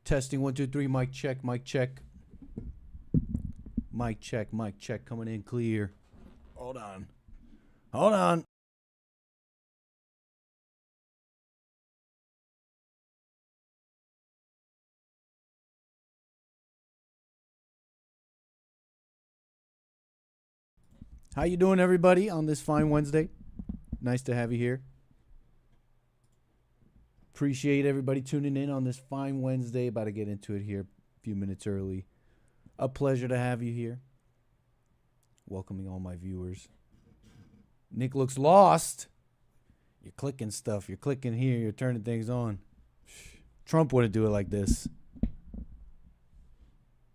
Testing 1 2 3. Mic check. Mic check. Mic check. Mic check. Coming in clear. Hold on. Hold on. How you doing, everybody, on this fine Wednesday? Nice to have you here. Appreciate everybody tuning in on this fine Wednesday. About to get into it here a few minutes early. A pleasure to have you here. Welcoming all my viewers. Nick looks lost. You're clicking stuff. You're clicking here. You're turning things on. Trump wouldn't do it like this.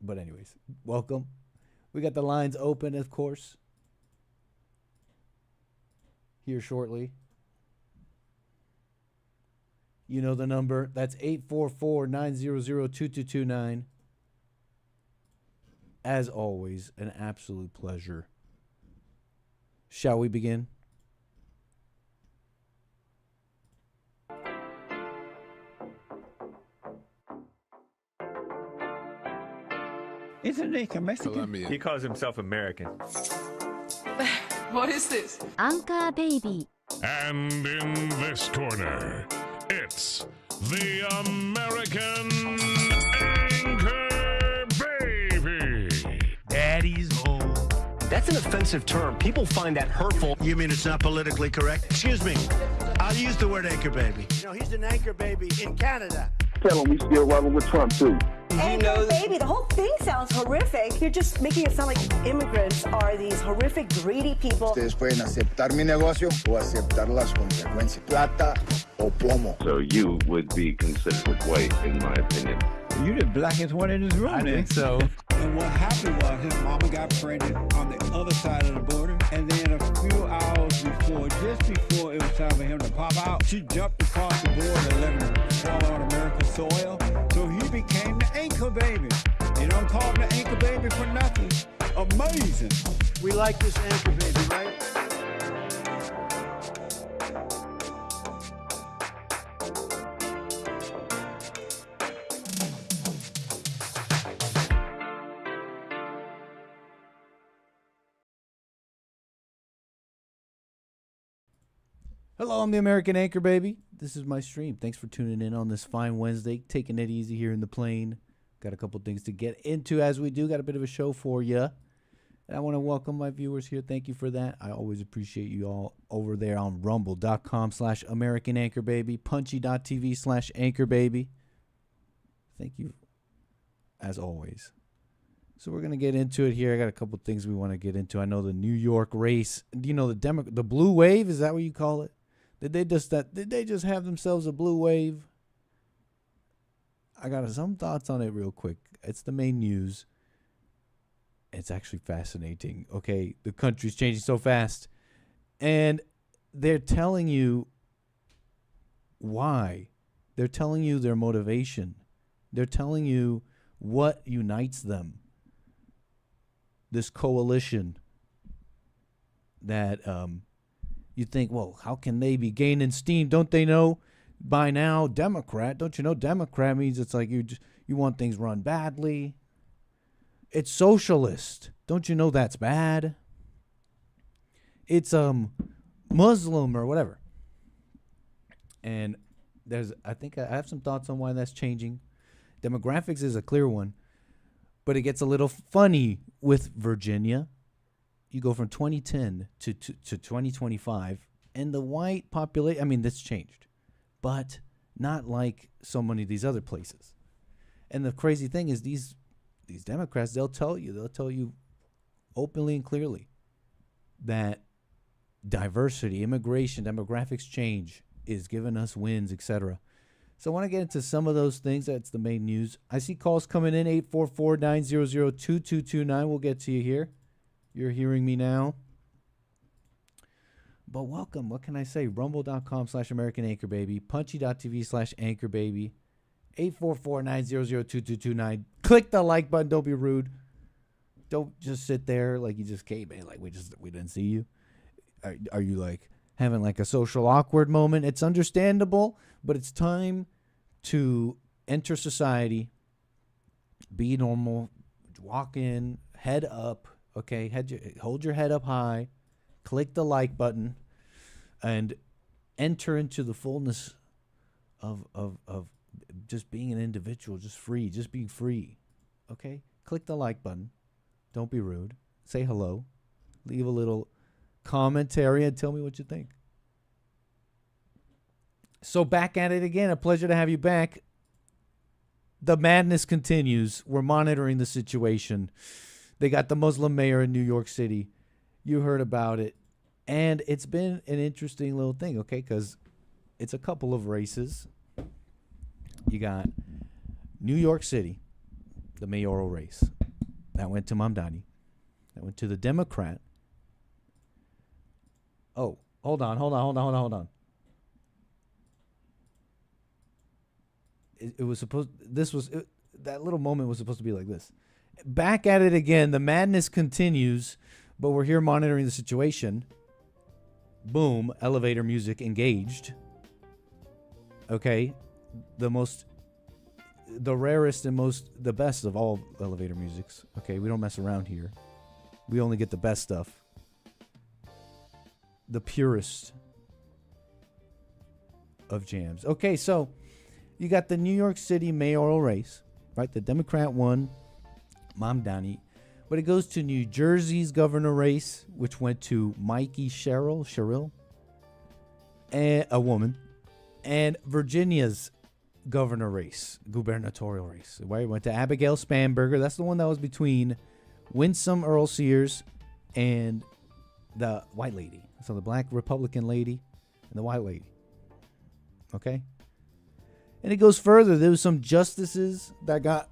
But anyways, welcome. We got the lines open, of course. Here shortly. You know the number. That's 844-900-2229. As always, an absolute pleasure. Shall we begin? Isn't Nick a Mexican? Colombian. He calls himself American. What is this? Anchor Baby. And in this corner, it's the American Anchor Baby. Daddy's home. That's an offensive term. People find that hurtful. You mean it's not politically correct? Excuse me. I'll use the word anchor baby. You know, he's an anchor baby in Canada. Tell him we still rolling with Trump, too. Anchor baby, the whole thing sounds horrific. You're just making it sound like immigrants are these horrific, greedy people. Ustedes pueden aceptar mi negocio o aceptar las consecuencias. Plata o plomo. So you would be considered white, in my opinion. You the blackest one in this room. I think so. And what happened was his mama got pregnant on the other side of the border, and then a few hours before, just before it was time for him to pop out, she jumped across the border and let him fall on American soil. So he became the anchor baby. You don't call him the anchor baby for nothing. Amazing. We like this anchor baby, right? Hello, I'm the American Anchor Baby. This is my stream. Thanks for tuning in on this fine Wednesday. Taking it easy here in the plane. Got a couple things to get into as we do. Got a bit of a show for you. And I want to welcome my viewers here. Thank you for that. I always appreciate you all over there on rumble.com/American Anchor Baby, punchy.tv/Anchor Baby. Thank you as always. So we're going to get into it here. I got a couple things we want to get into. I know the New York race. Do you know the blue wave? Is that what you call it? Did they just have themselves a blue wave? I got some thoughts on it real quick. It's the main news. It's actually fascinating. Okay, the country's changing so fast. And they're telling you why. They're telling you their motivation. They're telling you what unites them. This coalition that you think, well, how can they be gaining steam? Don't they know by now Democrat? Don't you know Democrat means it's like you want things run badly. It's socialist. Don't you know that's bad? It's Muslim or whatever. And I think I have some thoughts on why that's changing. Demographics is a clear one, but it gets a little funny with Virginia. You go from 2010 to 2025, and the white population, I mean, that's changed, but not like so many of these other places. And the crazy thing is these Democrats, they'll tell you openly and clearly that diversity, immigration, demographics change is giving us wins, etc. So I want to get into some of those things. That's the main news. I see calls coming in, 844-900-2229. We'll get to you here. You're hearing me now. But welcome. What can I say? Rumble.com/American Anchor Baby. Punchy.tv/Anchor Baby. 844-900-2229. Click the like button. Don't be rude. Don't just sit there like you just came in. Like we didn't see you. Are you like having like a social awkward moment? It's understandable, but it's time to enter society Be normal. Walk in, head up. Okay, hold your head up high. Click the like button, and enter into the fullness of just being an individual, just being free. Okay, click the like button. Don't be rude. Say hello. Leave a little commentary and tell me what you think. So back at it again. A pleasure to have you back. The madness continues. We're monitoring the situation. They got the Muslim mayor in New York City. You heard about it. And it's been an interesting little thing, okay, because it's a couple of races. You got New York City, the mayoral race. That went to Mamdani. That went to the Democrat. Oh, hold on. It was supposed, that little moment was supposed to be like this. Back at it again. The madness continues, but we're here monitoring the situation. Boom, elevator music engaged. Okay, the rarest and the best of all elevator musics. Okay, we don't mess around here. We only get the best stuff. The purest of jams. Okay, so you got the New York City mayoral race, right? The Democrat won, Mamdani. But it goes to New Jersey's governor race, which went to Mikey Sherrill, and a woman, and Virginia's gubernatorial race. Right? It went to Abigail Spanberger. That's the one that was between Winsome Earl Sears and the white lady. So the black Republican lady and the white lady. Okay? And it goes further. There was some justices that got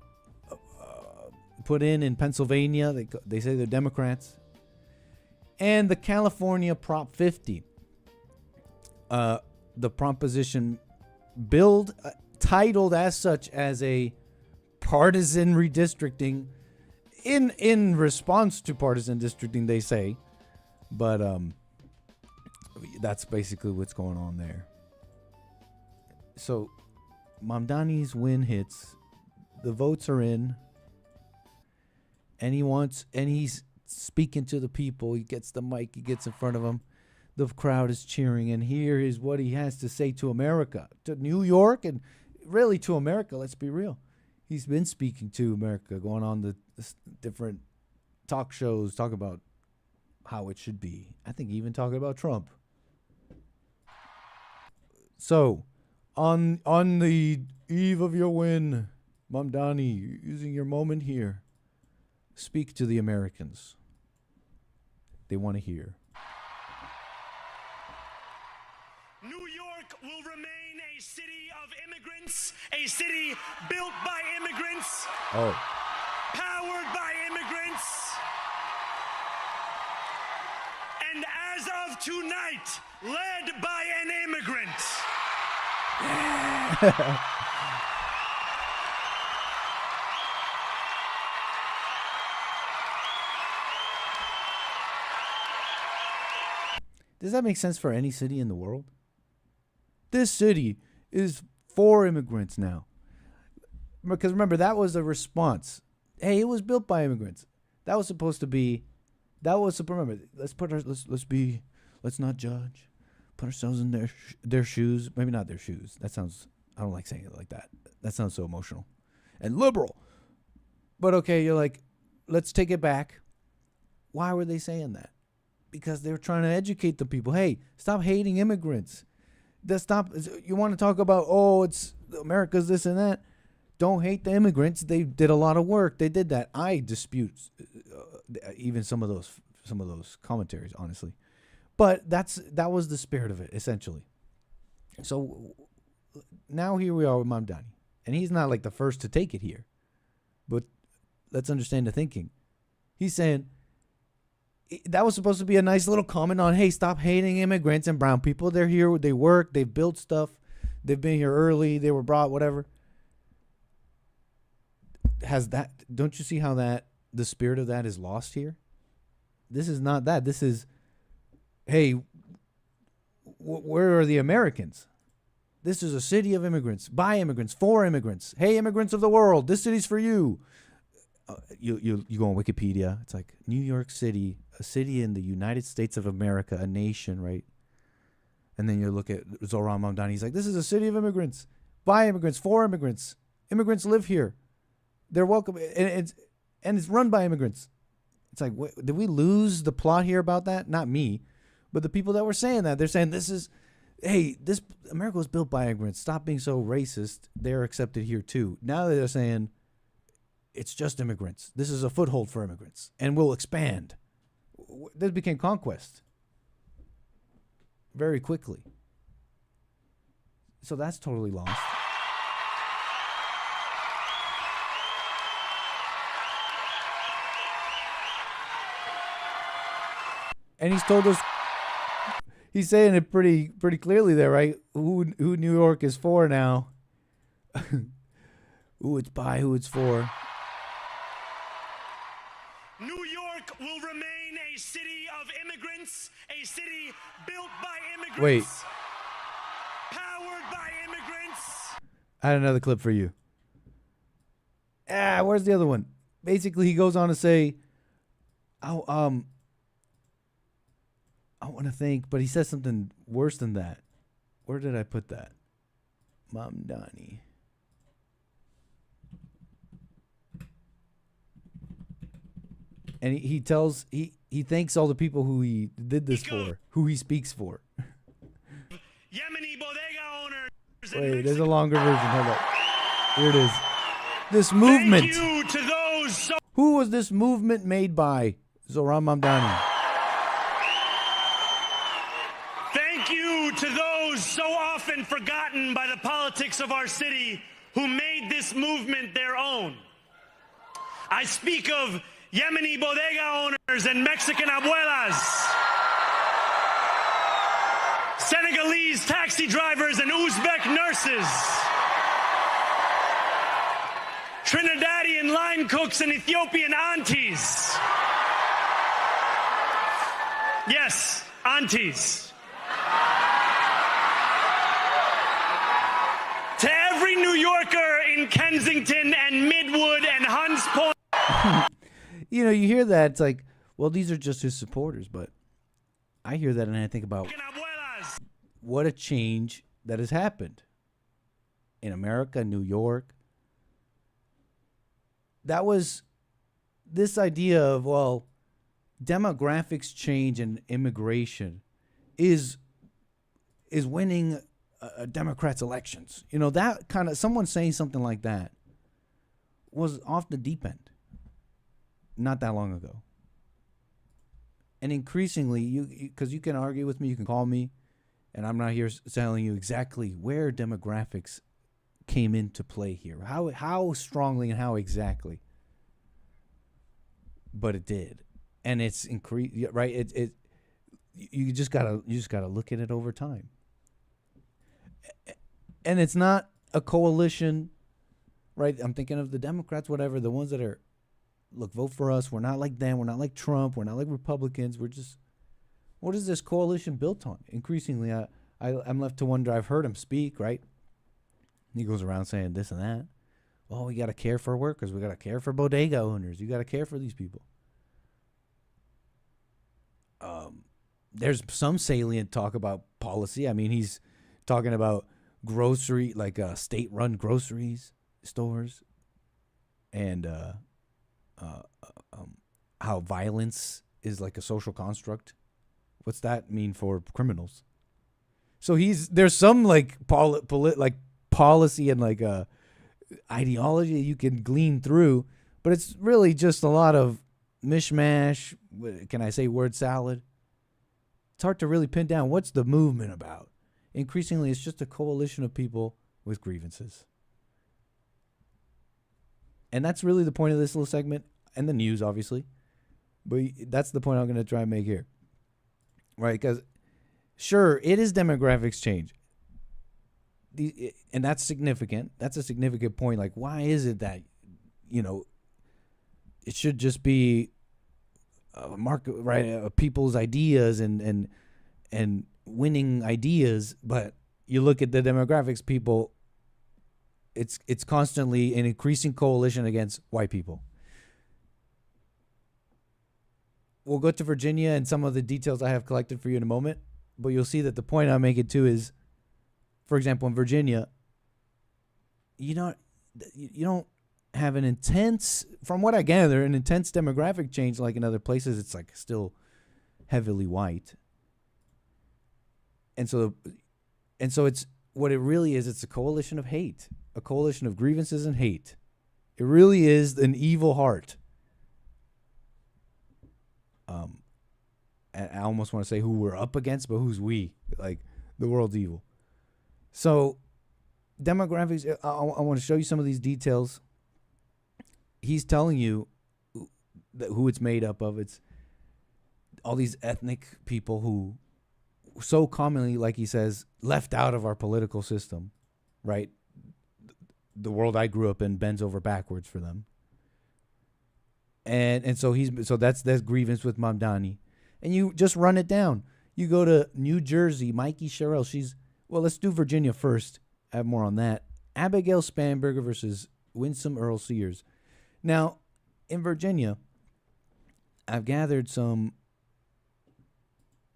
put in Pennsylvania. They say they're Democrats. And the California Prop 50. The proposition billed, titled as such as a partisan redistricting in response to partisan districting, they say. But that's basically what's going on there. So Mamdani's win hits. The votes are in. And he's speaking to the people. He gets the mic. He gets in front of them. The crowd is cheering. And here is what he has to say to America, to New York, and really to America. Let's be real. He's been speaking to America, going on the different talk shows, talking about how it should be. I think even talking about Trump. So, on the eve of your win, Mamdani, using your moment here, speak to the Americans. They want to hear. New York will remain a city of immigrants, a city built by immigrants, powered by immigrants, and as of tonight, led by an immigrant. Does that make sense for any city in the world? This city is for immigrants now. Because remember, that was a response. Hey, it was built by immigrants. That was supposed to be. Remember, let's not judge. Put ourselves in their shoes. Maybe not their shoes. That sounds. I don't like saying it like that. That sounds so emotional and liberal. But okay, you're like, let's take it back. Why were they saying that? Because they were trying to educate the people. Hey, stop hating immigrants. You want to talk about, it's America's this and that. Don't hate the immigrants. They did a lot of work. They did that. I dispute even some of those commentaries, honestly. But that was the spirit of it, essentially. So now here we are with Mamdani. And he's not like the first to take it here. But let's understand the thinking. He's saying, that was supposed to be a nice little comment on, hey, stop hating immigrants and brown people. They're here, they work, they've built stuff, they've been here early, they were brought, whatever. Don't you see how the spirit of that is lost here? This is not that. This is, hey, where are the Americans? This is a city of immigrants, by immigrants, for immigrants. Hey, immigrants of the world, this city's for you. You go on Wikipedia. It's like New York City, a city in the United States of America, a nation, right? And then you look at Zohran Mamdani. He's like, this is a city of immigrants, by immigrants, for immigrants. Immigrants live here. They're welcome, and it's run by immigrants. It's like, did we lose the plot here about that? Not me, but the people that were saying that. They're saying this America was built by immigrants. Stop being so racist. They're accepted here too. Now they're saying it's just immigrants. This is a foothold for immigrants, and we'll expand. This became conquest very quickly. So that's totally lost. And he's told us, he's saying it pretty clearly there, right? Who New York is for now. Who it's by, who it's for. New York will remain a city of immigrants, a city built by immigrants. Wait. Powered by immigrants. I had another clip for you. Where's the other one? Basically, he goes on to say, I want to think, but he says something worse than that. Where did I put that? Mamdani. And he thanks all the people who he did this for, who he speaks for. Yemeni bodega owners. Wait, there's a longer version. Hold up. Here it is. This movement. Thank you to those. Who was this movement made by? Zohran Mamdani. Thank you to those so often forgotten by the politics of our city who made this movement their own. I speak of Yemeni bodega owners and Mexican abuelas, Senegalese taxi drivers and Uzbek nurses, Trinidadian line cooks and Ethiopian aunties. Yes, aunties. To every New Yorker in Kensington and Midwood and Hunts Point. You hear that, it's like, well, these are just his supporters, but I hear that and I think about what a change that has happened in America, New York. That was this idea of, well, demographics change and immigration is winning Democrats' elections. That kind of, someone saying something like that was off the deep end not that long ago. And increasingly, because you can argue with me, you can call me, and I'm not here telling you exactly where demographics came into play here, how strongly and how exactly, but it did, and it's increased, right? You just gotta look at it over time, and it's not a coalition, right? I'm thinking of the Democrats, whatever, the ones that are, look, vote for us. We're not like them. We're not like Trump. We're not like Republicans. We're just, what is this coalition built on? Increasingly, I'm left to wonder. I've heard him speak, right? He goes around saying this and that. Well, we got to care for workers. We got to care for bodega owners. You got to care for these people. There's some salient talk about policy. I mean, he's talking about grocery, like state-run groceries stores, and how violence is like a social construct. What's that mean for criminals? So there's some like policy and like ideology you can glean through, but it's really just a lot of mishmash. Can I say word salad? It's hard to really pin down what's the movement about. Increasingly, it's just a coalition of people with grievances. And that's really the point of this little segment, and the news, obviously. But that's the point I'm going to try and make here. Right? Because, sure, it is demographics change. And that's significant. That's a significant point. Like, why is it that, it should just be a market, right? People's ideas and winning ideas, but you look at the demographics, people, it's constantly an increasing coalition against white people. We'll go to Virginia and some of the details I have collected for you in a moment, but you'll see that the point I'm making too is, for example, in Virginia, you don't have an intense, from what I gather, an intense demographic change like in other places. It's like still heavily white. And so it's what it really is. It's a coalition of hate, a coalition of grievances and hate. It really is an evil heart. I almost want to say who we're up against, but who's we? Like, the world's evil. So demographics, I want to show you some of these details. He's telling you who it's made up of. It's all these ethnic people who so commonly, like he says, left out of our political system, right? The world I grew up in bends over backwards for them. And so that's grievance with Mamdani. And you just run it down. You go to New Jersey, Mikey Sherrill. Let's do Virginia first. I have more on that. Abigail Spanberger versus Winsome Earl Sears. Now, in Virginia, I've gathered some.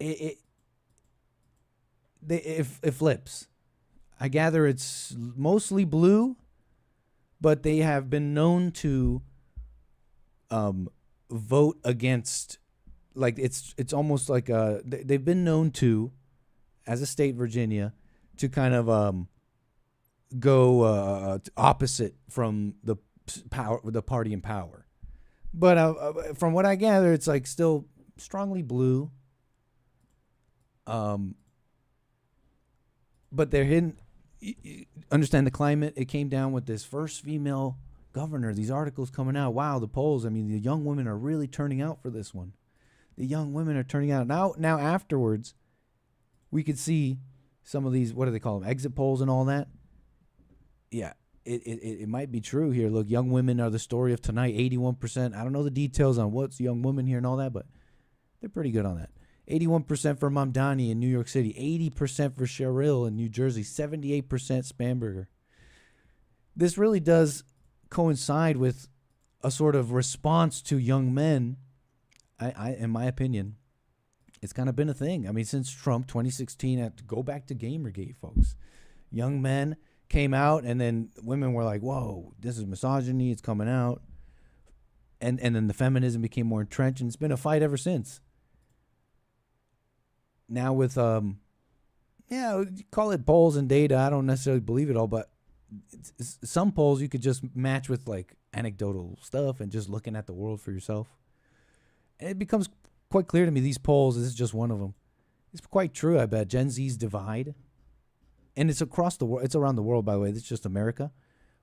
It flips. I gather it's mostly blue, but they have been known to vote against. Like it's almost like they've been known to, as a state, Virginia, to kind of go opposite from the party in power. But from what I gather, it's like still strongly blue. But they're hidden. You understand the climate? It came down with this first female governor. These articles coming out. Wow, the polls. I mean, the young women are really turning out for this one. The young women are turning out. Now afterwards, we could see some of these, what do they call them, exit polls and all that. Yeah, it might be true here. Look, young women are the story of tonight, 81%. I don't know the details on what's young women here and all that, but they're pretty good on that. 81% for Mamdani in New York City, 80% for Sherrill in New Jersey, 78% Spanberger. This really does coincide with a sort of response to young men. In my opinion, it's kind of been a thing. I mean, since Trump, 2016, I have to go back to Gamergate, folks. Young men came out, and then women were like, whoa, this is misogyny, it's coming out. And then the feminism became more entrenched, and it's been a fight ever since. Now with, call it polls and data. I don't necessarily believe it all, but some polls you could just match with, like, anecdotal stuff and just looking at the world for yourself. And it becomes quite clear to me, these polls, this is just one of them. It's quite true, I bet. Gen Z's divide. And it's across the world. It's around the world, by the way. It's just America.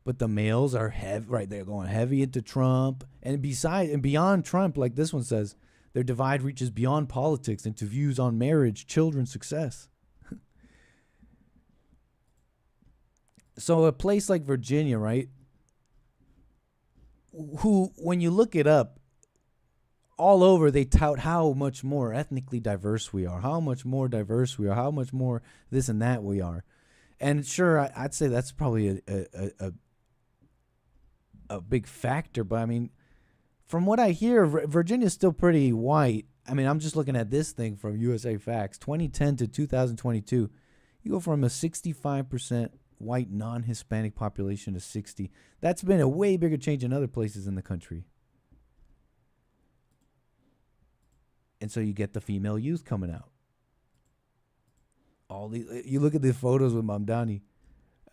But the males are heavy, right? They're going heavy into Trump. And beyond Trump, like this one says, their divide reaches beyond politics into views on marriage, children, success. So a place like Virginia, right? Who, when you look it up, all over, they tout how much more ethnically diverse we are, how much more diverse we are, how much more this and that we are. And sure, I'd say that's probably a big factor. But, I mean, from what I hear, Virginia's still pretty white. I mean, I'm just looking at this thing from USA Facts. 2010 to 2022, you go from a 65% white non-Hispanic population to 60%. That's been a way bigger change in other places in the country. And so you get the female youth coming out. You look at the photos with Mamdani.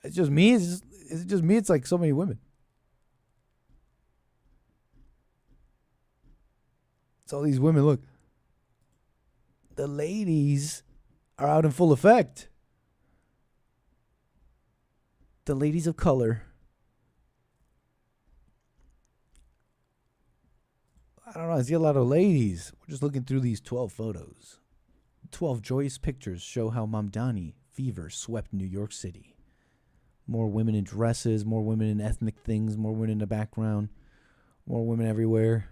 It's just me. Is it just me? It's like so many women. It's all these women. Look, the ladies are out in full effect. The ladies of color. I don't know. I see a lot of ladies. We're just looking through these 12 photos. 12 joyous pictures show how Mamdani fever swept New York City. More women in dresses, more women in ethnic things, more women in the background, more women everywhere.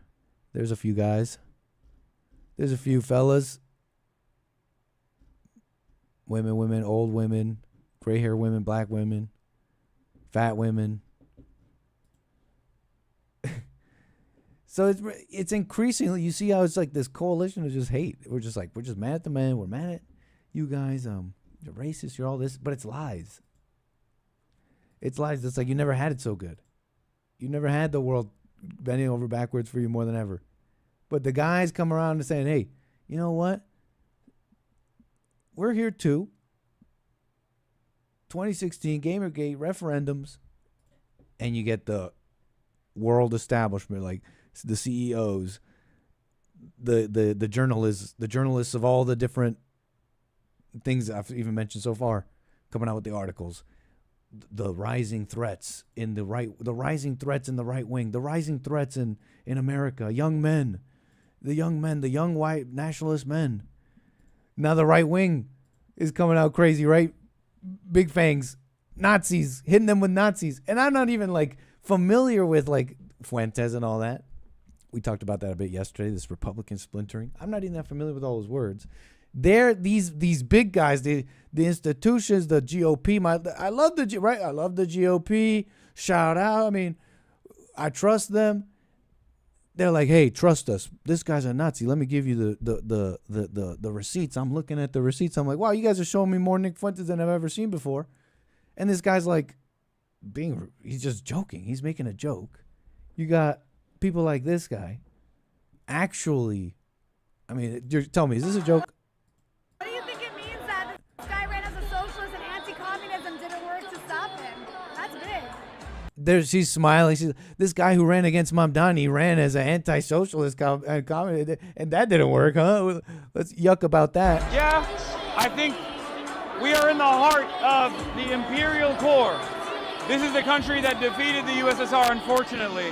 There's a few guys. There's a few fellas. Women, old women, gray hair women, black women, fat women. So it's increasingly, you see how it's like this coalition of just hate. We're just mad at the men. We're mad at you guys. You're racist. You're all this, but it's lies. It's lies. It's like you never had it so good. You never had the world bending over backwards for you more than ever. But the guys come around and saying, hey, you know what? We're here too. 2016 Gamergate referendums, and you get the world establishment, like the CEOs, the journalists of all the different things I've even mentioned so far, coming out with the articles. The rising threats in the rising threats in the right wing, the rising threats in America, the young white nationalist men. Now the right wing is coming out crazy, right? Big fangs, Nazis, hitting them with Nazis. And I'm not even like familiar with like Fuentes and all that. We talked about that a bit yesterday, this Republican splintering. I'm not even that familiar with all those words. They're these big guys, the institutions, the GOP. I love the GOP. Shout out. I mean, I trust them. They're like, hey, trust us. This guy's a Nazi. Let me give you the receipts. I'm looking at the receipts. I'm like, wow, you guys are showing me more Nick Fuentes than I've ever seen before. And this guy's like, he's just joking. He's making a joke. You got people like this guy. Actually, I mean, tell me, is this a joke? What do you think it means that this guy ran as a socialist and anti-communism didn't work to stop him? That's big. She's smiling. This guy who ran against Mamdani ran as an anti-socialist communist, and that didn't work, huh? Let's yuck about that. Yeah, I think we are in the heart of the imperial core. This is the country that defeated the USSR, unfortunately.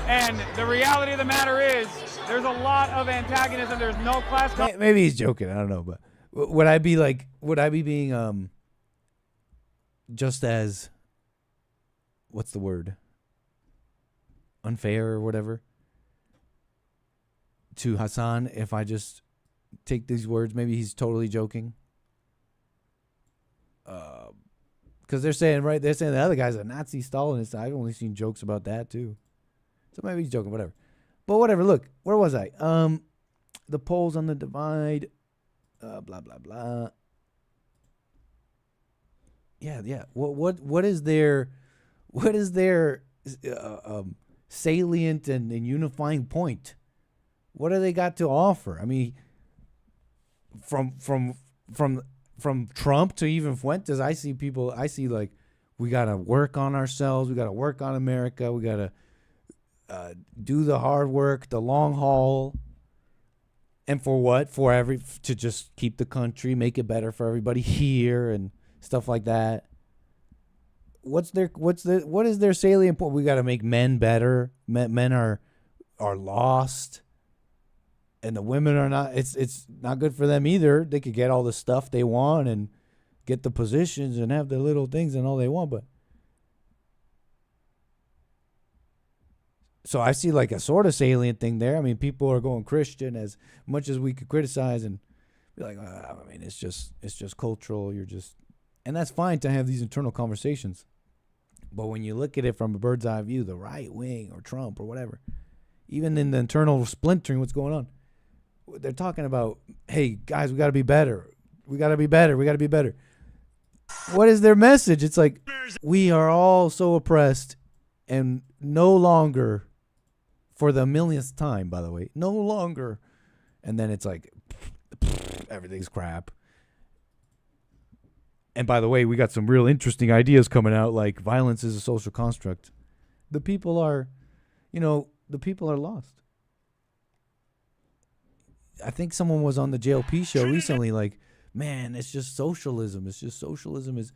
And the reality of the matter is, there's a lot of antagonism. There's no class. Maybe he's joking. I don't know, but would I be being just as, what's the word? Unfair or whatever to Hassan if I just take these words? Maybe he's totally joking. Because they're saying the other guy's a Nazi Stalinist. I've only seen jokes about that too. So maybe he's joking, whatever. But whatever, look, where was I? The polls on the divide, blah, blah, blah. Yeah. What is their salient and unifying point? What do they got to offer? I mean, from Trump to even Fuentes, I see like, we got to work on ourselves. We got to work on America. We got to do the hard work, the long haul. And for what? To just keep the country, make it better for everybody here and stuff like that. What is their salient point? We got to make men better. Men are lost. And the women are not, it's not good for them either. They could get all the stuff they want and get the positions and have the little things and all they want, but so I see like a sort of salient thing there. I mean, people are going Christian as much as we could criticize and be like, I mean, it's just cultural. And that's fine to have these internal conversations. But when you look at it from a bird's eye view, the right wing or Trump or whatever, even in the internal splintering, what's going on? They're talking about, hey, guys, we got to be better. We got to be better. We got to be better. What is their message? It's like, we are all so oppressed and no longer, for the millionth time, by the way, no longer. And then it's like, everything's crap. And by the way, we got some real interesting ideas coming out, like violence is a social construct. The people are lost. I think someone was on the JLP show recently, like, man, it's just socialism. It's just socialism is,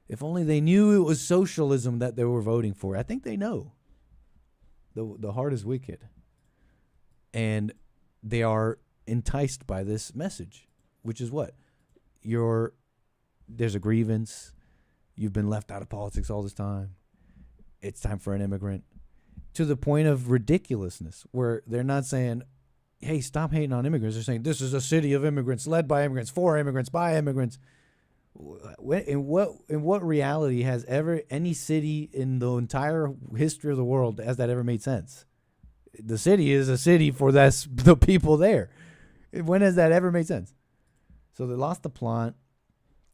if only they knew it was socialism that they were voting for. I think they know. The heart is wicked. And they are enticed by this message, which is what? There's a grievance. You've been left out of politics all this time. It's time for an immigrant. To the point of ridiculousness, where they're not saying, hey, stop hating on immigrants. They're saying, this is a city of immigrants, led by immigrants, for immigrants, by immigrants. In what reality has ever any city in the entire history of the world has that ever made sense? The city is a city for the people there. When has that ever made sense? So they lost the plot,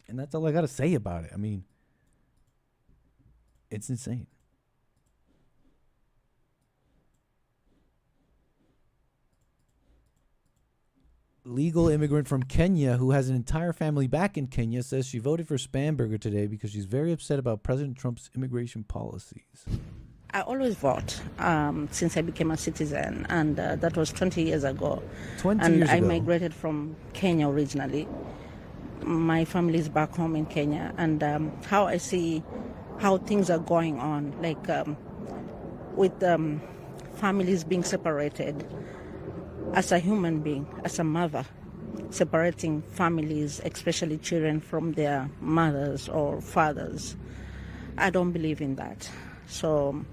and that's all I got to say about it. I mean, it's insane. Legal immigrant from Kenya who has an entire family back in Kenya says she voted for Spanberger today because she's very upset about President Trump's immigration policies. I always vote since I became a citizen, and that was 20 years ago. 20 and years I ago. migrated from Kenya originally. My family is back home in Kenya, and how I see how things are going on, like with families being separated. As a human being, as a mother, separating families, especially children, from their mothers or fathers, I don't believe in that. So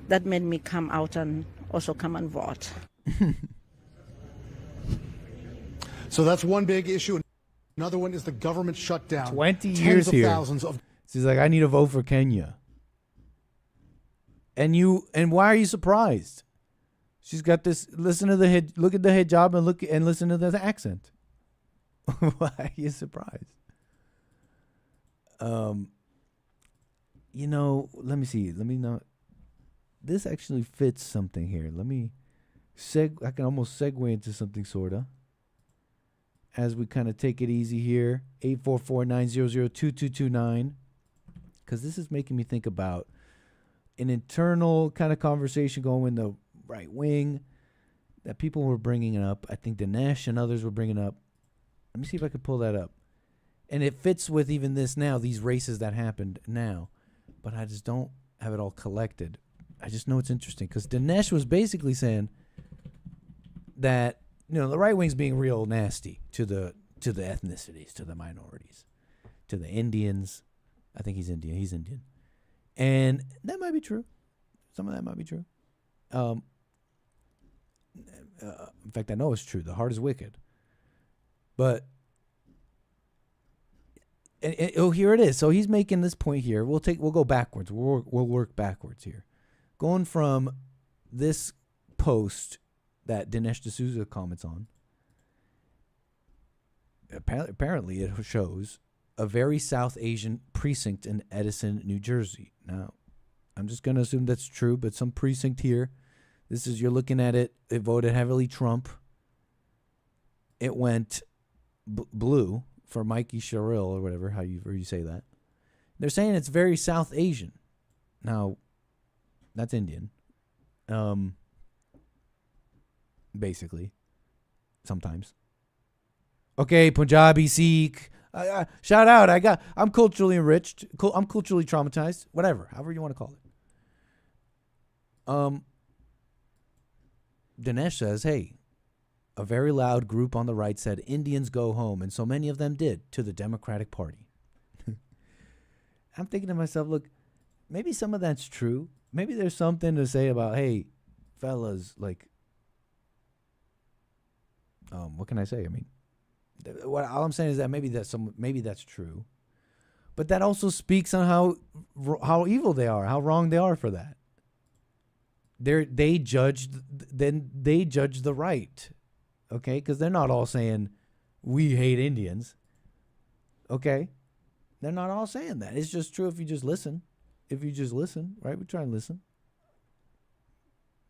that made me come out and also come and vote. So that's one big issue. Another one is the government shutdown. 20 Tens years of here. Thousands of She's like, I need to vote for Kenya. And why are you surprised? She's got this. Listen to the hit. Look at the hijab and listen to the accent. Why are you surprised? You know, let me see. Let me not. This actually fits something here. Let me I can almost segue into something sorta. As we kind of take it easy here, 844-900-2229, because this is making me think about an internal kind of conversation going in the right wing that people were bringing up. I think Dinesh and others were bringing up. Let me see if I could pull that up. And it fits with even this now, these races that happened now. But I just don't have it all collected. I just know it's interesting because Dinesh was basically saying that, you know, the right wing's being real nasty to the ethnicities, to the minorities, to the Indians. I think he's Indian. He's Indian. And that might be true. Some of that might be true. In fact, I know it's true. The heart is wicked. But here it is. So he's making this point here. We'll go backwards. We'll work backwards here. Going from this post that Dinesh D'Souza comments on. Apparently it shows a very South Asian precinct in Edison, New Jersey. Now, I'm just going to assume that's true, but some precinct here. This is, you're looking at it. It voted heavily Trump. It went blue for Mikey Sherrill or whatever, how you say that. They're saying it's very South Asian. Now, that's Indian. Basically. Sometimes. Okay, Punjabi, Sikh. Shout out. I'm culturally enriched. I'm culturally traumatized. Whatever. However you want to call it. Dinesh says, hey, a very loud group on the right said Indians go home, and so many of them did, to the Democratic Party. I'm thinking to myself, look, maybe some of that's true. Maybe there's something to say about, hey, fellas, like, what can I say? I mean, all I'm saying is that maybe that's true, but that also speaks on how evil they are, how wrong they are for that. They judge the right, okay? Because they're not all saying we hate Indians, okay? They're not all saying that. It's just true if you just listen. If you just listen, right? We try and listen.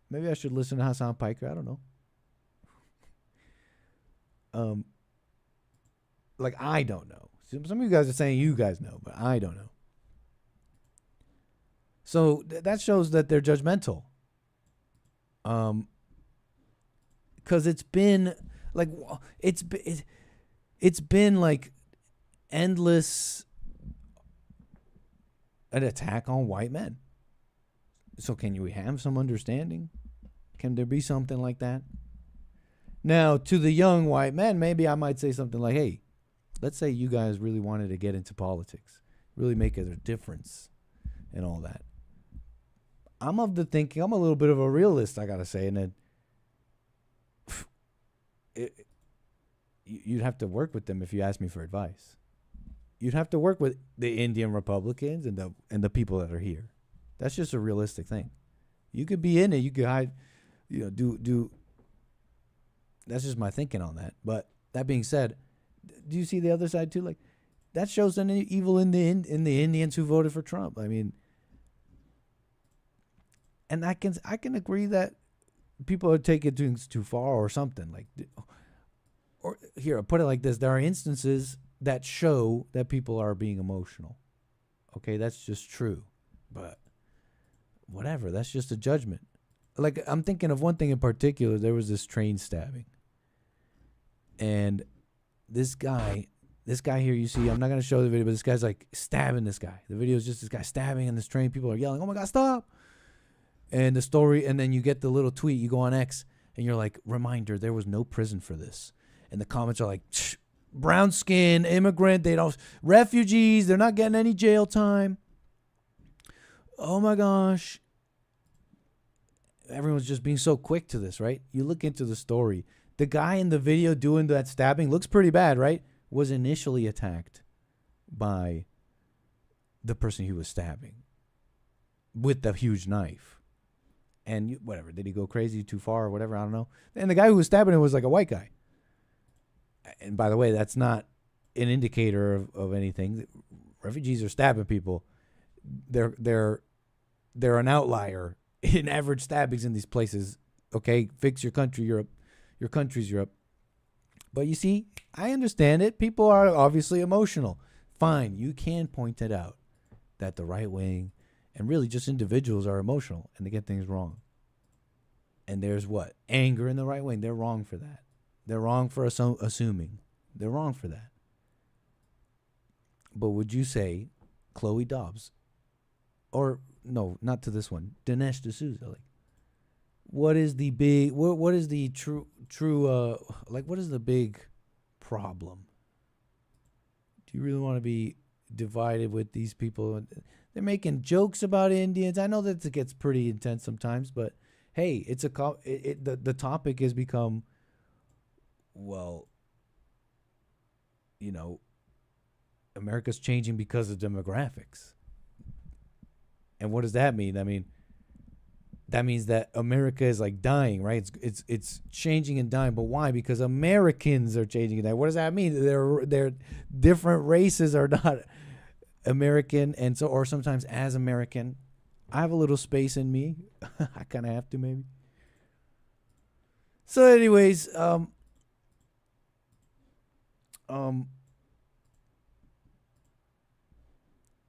Maybe I should listen to Hassan Piker. I don't know. Like, I don't know. Some of you guys are saying you guys know, but I don't know. So that shows that they're judgmental. Because it's been like endless an attack on white men. So can we have some understanding? Can there be something like that? Now, to the young white men, maybe I might say something like, hey, let's say you guys really wanted to get into politics, really make a difference and all that. I'm of the thinking, I'm a little bit of a realist, I got to say, and then you'd have to work with them if you ask me for advice. you'd have to work with the Indian Republicans and the people that are here. That's just a realistic thing. You could be in it. You could hide. Do. That's just my thinking on that. But that being said, do you see the other side too? Like, that shows an evil in the Indians who voted for Trump. I mean, and I can agree that people are taking things too far or something. Like, or here, I'll put it like this: there are instances that show that people are being emotional. Okay, that's just true. But whatever, that's just a judgment. Like, I'm thinking of one thing in particular. There was this train stabbing. And this guy here, you see, I'm not going to show the video, but this guy's like stabbing this guy. The video is just this guy stabbing in this train. People are yelling, "Oh my God, stop!" And the story, and then you get the little tweet. You go on X, and you're like, "Reminder, there was no prison for this." And the comments are like, "Brown skin, immigrant, refugees, they're not getting any jail time." Oh my gosh. Everyone's just being so quick to this, right? You look into the story. The guy in the video doing that stabbing looks pretty bad, right? Was initially attacked by the person he was stabbing with the huge knife. And whatever, did he go crazy too far or whatever? I don't know. And the guy who was stabbing him was like a white guy. And by the way, that's not an indicator of anything. Refugees are stabbing people. They're an outlier in average stabbings in these places. Okay, fix your country, Europe. Your country's Europe. But you see, I understand it. People are obviously emotional. Fine, you can point it out that the right wing and really just individuals are emotional and they get things wrong. And there's what? Anger in the right wing. They're wrong for that. They're wrong for assuming. They're wrong for that. But would you say Chloe Dobbs, or no, not to this one, Dinesh D'Souza, like, what is the big, what is the true, like, what is the big problem? Do you really want to be divided with these people? They're making jokes about Indians. I know that it gets pretty intense sometimes, but hey, the topic has become, well, America's changing because of demographics. And what does that mean? I mean, that means that America is like dying, right? It's changing and dying. But why? Because Americans are changing and dying. What does that mean? They're different races are not American, and so, or sometimes as American. I have a little space in me. I kind of have to, maybe. So, anyways,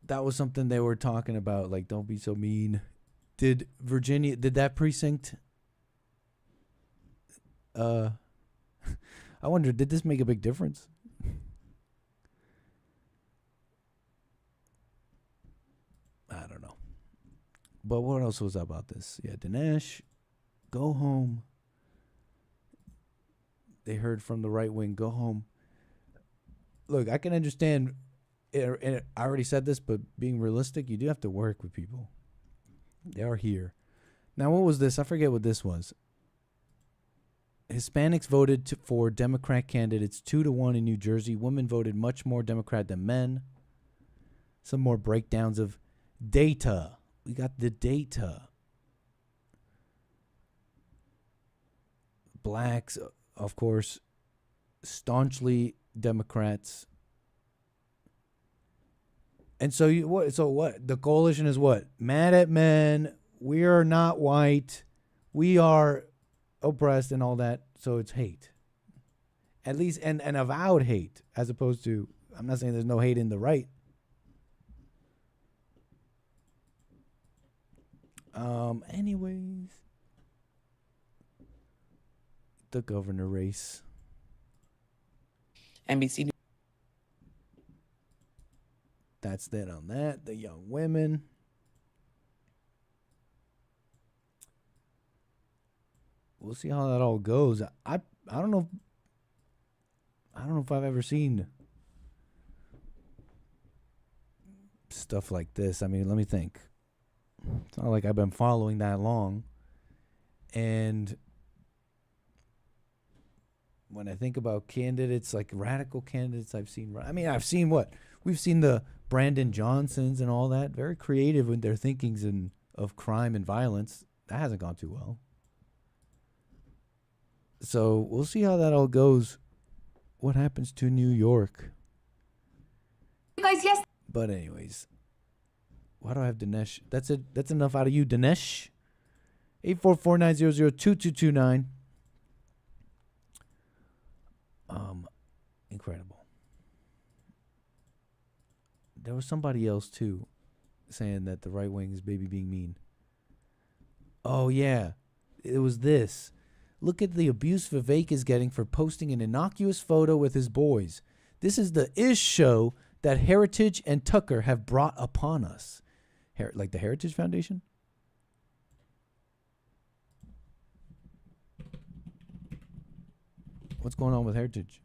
that was something they were talking about. Like, don't be so mean. Did that precinct, I wonder, did this make a big difference? I don't know. But what else was about this? Yeah, Dinesh, go home. They heard from the right wing, go home. Look, I can understand, and I already said this, but being realistic, you do have to work with people. They are here. Now, what was this? I forget what this was. Hispanics voted for Democrat candidates 2-1 in New Jersey. Women voted much more Democrat than men. Some more breakdowns of data. We got the data. Blacks, of course, staunchly Democrats. And so what? The coalition is what? Mad at men. We are not white. We are oppressed and all that. So it's hate. At least, and avowed hate, as opposed to, I'm not saying there's no hate in the right. Anyways, the governor race. NBC. That's that on that. The young women. We'll see how that all goes. I don't know. I don't know if I've ever seen stuff like this. I mean, let me think. It's not like I've been following that long. And when I think about candidates, like radical candidates, I've seen what? We've seen the Brandon Johnsons and all that. Very creative with their thinkings of crime and violence. That hasn't gone too well. So we'll see how that all goes. What happens to New York? You guys, yes. But anyways, why do I have Dinesh? That's it. That's enough out of you, Dinesh. 844-900-2229. Incredible. There was somebody else too saying that the right wing is baby being mean. Oh yeah, it was this. Look at the abuse Vivek is getting for posting an innocuous photo with his boys. This is the IS show that Heritage and Tucker have brought upon us. Like the Heritage Foundation? What's going on with Heritage?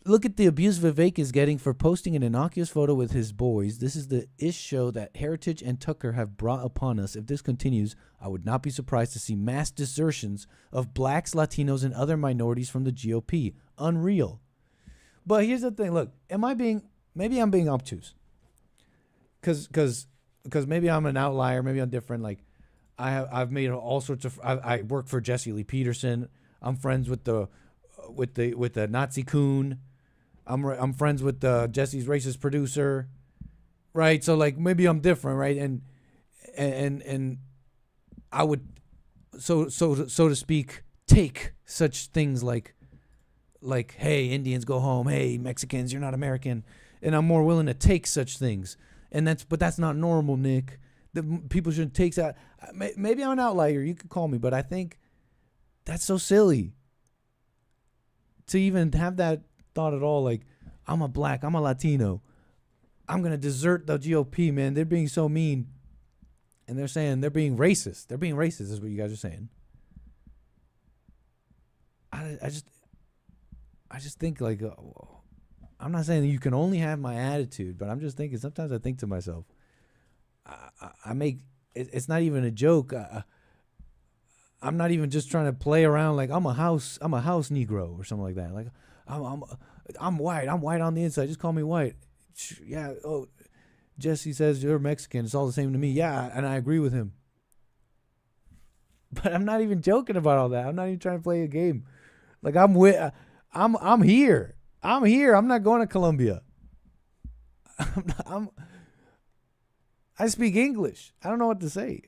Look at the abuse Vivek is getting for posting an innocuous photo with his boys. This is the IS show that Heritage and Tucker have brought upon us. If this continues, I would not be surprised to see mass desertions of blacks, Latinos, and other minorities from the GOP. Unreal. But here's the thing. Look, maybe I'm being obtuse. Because maybe I'm an outlier. Maybe I'm different. Like, I've made all sorts of, I work for Jesse Lee Peterson. I'm friends with the Nazi coon. I'm friends with Jesse's racist producer, right? So like maybe I'm different, right? And I would so to speak take such things like hey, Indians go home, hey, Mexicans, you're not American, and I'm more willing to take such things. And that's not normal, Nick. People shouldn't take that. Maybe I'm an outlier. You could call me, but I think that's so silly. To even have that thought at all, like, I'm a black, I'm a Latino, I'm going to desert the GOP, man. They're being so mean. And they're saying they're being racist. They're being racist is what you guys are saying. I just think, like, I'm not saying that you can only have my attitude, but I'm just thinking, sometimes I think to myself, it's not even a joke. I'm not even just trying to play around like I'm a house Negro or something like that. Like I'm white on the inside. Just call me white. Yeah. Oh, Jesse says you're Mexican. It's all the same to me. Yeah, and I agree with him. But I'm not even joking about all that. I'm not even trying to play a game. Like I'm here. I'm here. I'm not going to Colombia. I speak English. I don't know what to say.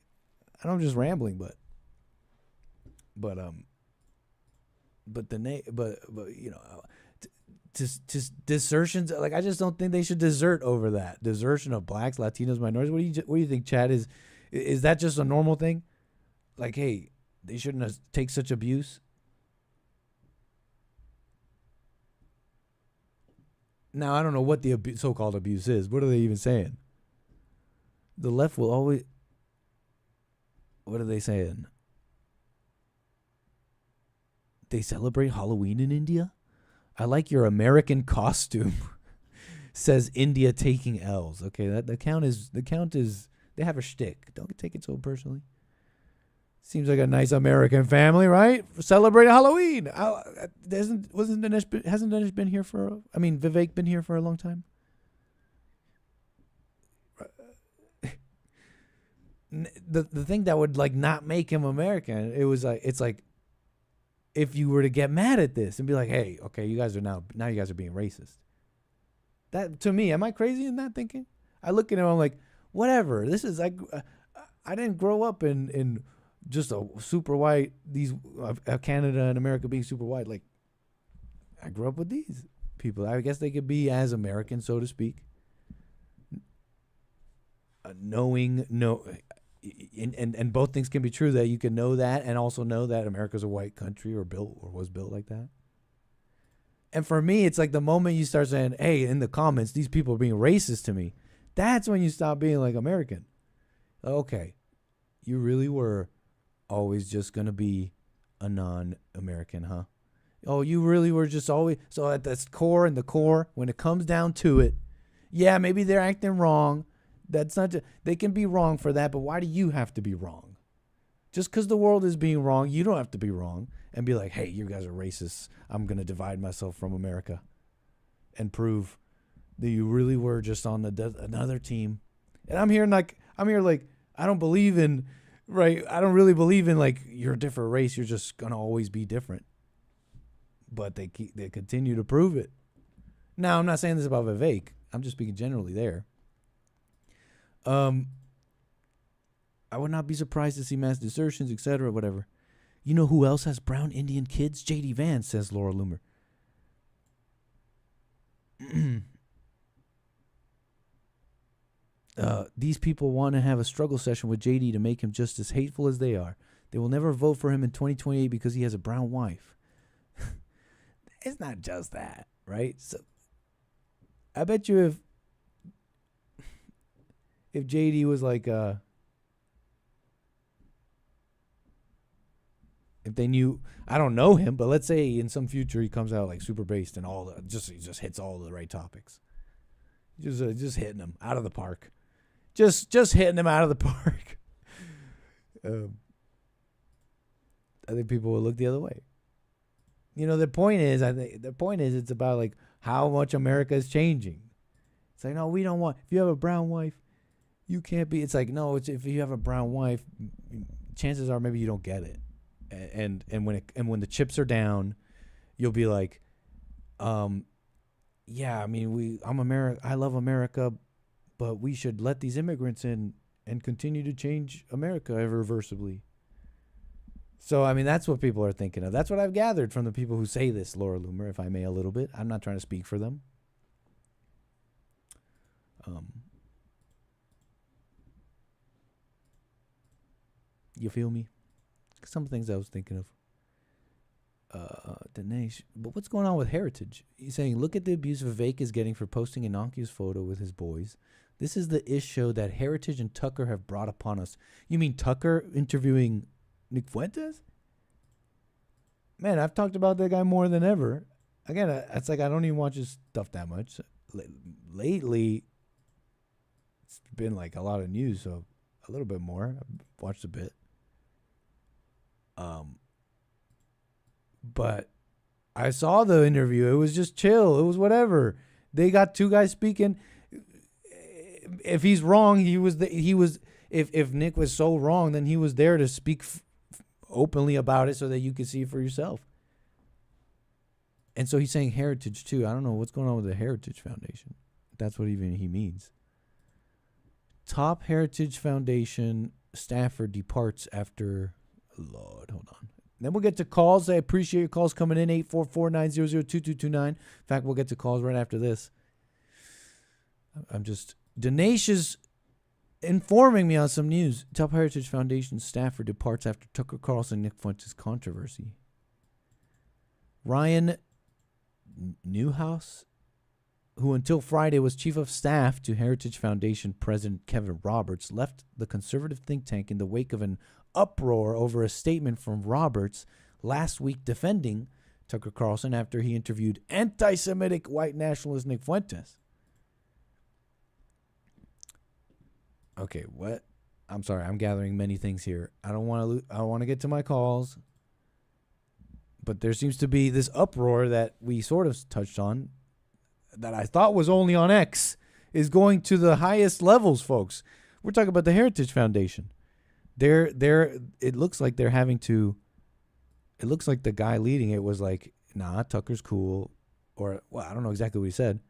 I know I'm just rambling, but you know, just desertions. Like, I just don't think they should desert over that. Desertion of blacks, Latinos, minorities. What do you think, Chad? Is that just a normal thing? Like, hey, they shouldn't take such abuse. Now, I don't know what the so-called abuse is. What are they even saying? The left will always. What are they saying? They celebrate Halloween in India? I like your American costume. Says India taking L's. Okay, the count is they have a shtick. Don't take it so personally. Seems like a nice American family, right? Celebrate Halloween. Hasn't Dinesh been here for? I mean, Vivek been here for a long time. The thing that would like not make him American, it's like if you were to get mad at this and be like, hey, okay, you guys are now you guys are being racist. That, to me, am I crazy in that thinking? I look at him, I'm like, whatever. This is like, I didn't grow up in just a super white, Canada and America being super white. Like, I grew up with these people. I guess they could be as American, so to speak. And both things can be true, that you can know that and also know that America's a white country or was built like that. And for me, it's like the moment you start saying, hey, in the comments, these people are being racist to me, that's when you stop being like American. Okay, you really were always just going to be a non-American, huh? Oh, you really were just always, so at the core, when it comes down to it, yeah, maybe they're acting wrong. That's not, they can be wrong for that, but why do you have to be wrong? Just because the world is being wrong, you don't have to be wrong and be like, hey, you guys are racist. I'm going to divide myself from America and prove that you really were just on another team. And I'm here like I don't believe in I don't really believe in like you're a different race. You're just gonna always be different. But they continue to prove it. Now, I'm not saying this about Vivek. I'm just speaking generally there. I would not be surprised to see mass desertions, etc., whatever. You know who else has brown Indian kids? J.D. Vance, says Laura Loomer. These people want to have a struggle session with JD to make him just as hateful as they are. They will never vote for him in 2028 because he has a brown wife. It's not just that, right? So I bet you if JD was like if they knew, I don't know him, but let's say in some future he comes out like super based and he just hits all the right topics. Just hitting them out of the park. Just hitting them out of the park. I think people will look the other way. You know, the point is it's about like how much America is changing. It's like, no, we don't want, if you have a brown wife, you can't be, it's like, no, it's if you have a brown wife, chances are maybe you don't get it. And when the chips are down, you'll be like, yeah, I mean, I love America, but we should let these immigrants in and continue to change America irreversibly. So, I mean, that's what people are thinking of. That's what I've gathered from the people who say this, Laura Loomer, if I may a little bit. I'm not trying to speak for them. You feel me? Some things I was thinking of. Dinesh, but what's going on with Heritage? He's saying, look at the abuse Vivek is getting for posting an innocuous photo with his boys. This is the issue that Heritage and Tucker have brought upon us. You mean Tucker interviewing Nick Fuentes? Man, I've talked about that guy more than ever. Again, it's like I don't even watch his stuff that much. Lately, it's been like a lot of news, so a little bit more. I've watched a bit. But I saw the interview. It was just chill. It was whatever. They got two guys speaking. If he's wrong, if Nick was so wrong, then he was there to speak openly about it so that you could see it for yourself. And so he's saying Heritage too. I don't know what's going on with the Heritage Foundation. That's what even he means. Top Heritage Foundation staffer departs after, Lord, hold on. Then we'll get to calls. I appreciate your calls coming in, 844-900-2229. In fact, we'll get to calls right after this. Dinesh is informing me on some news. Top Heritage Foundation staffer departs after Tucker Carlson Nick Fuentes controversy. Ryan Newhouse, who until Friday was chief of staff to Heritage Foundation President Kevin Roberts, left the conservative think tank in the wake of an uproar over a statement from Roberts last week defending Tucker Carlson after he interviewed anti-Semitic white nationalist Nick Fuentes. Okay, what? I'm sorry, I'm gathering many things here. I want to get to my calls, but there seems to be this uproar that we sort of touched on that I thought was only on X is going to the highest levels, folks. We're talking about the Heritage Foundation. It looks like they're having to. It looks like the guy leading it was like, nah, Tucker's cool, or well, I don't know exactly what he said.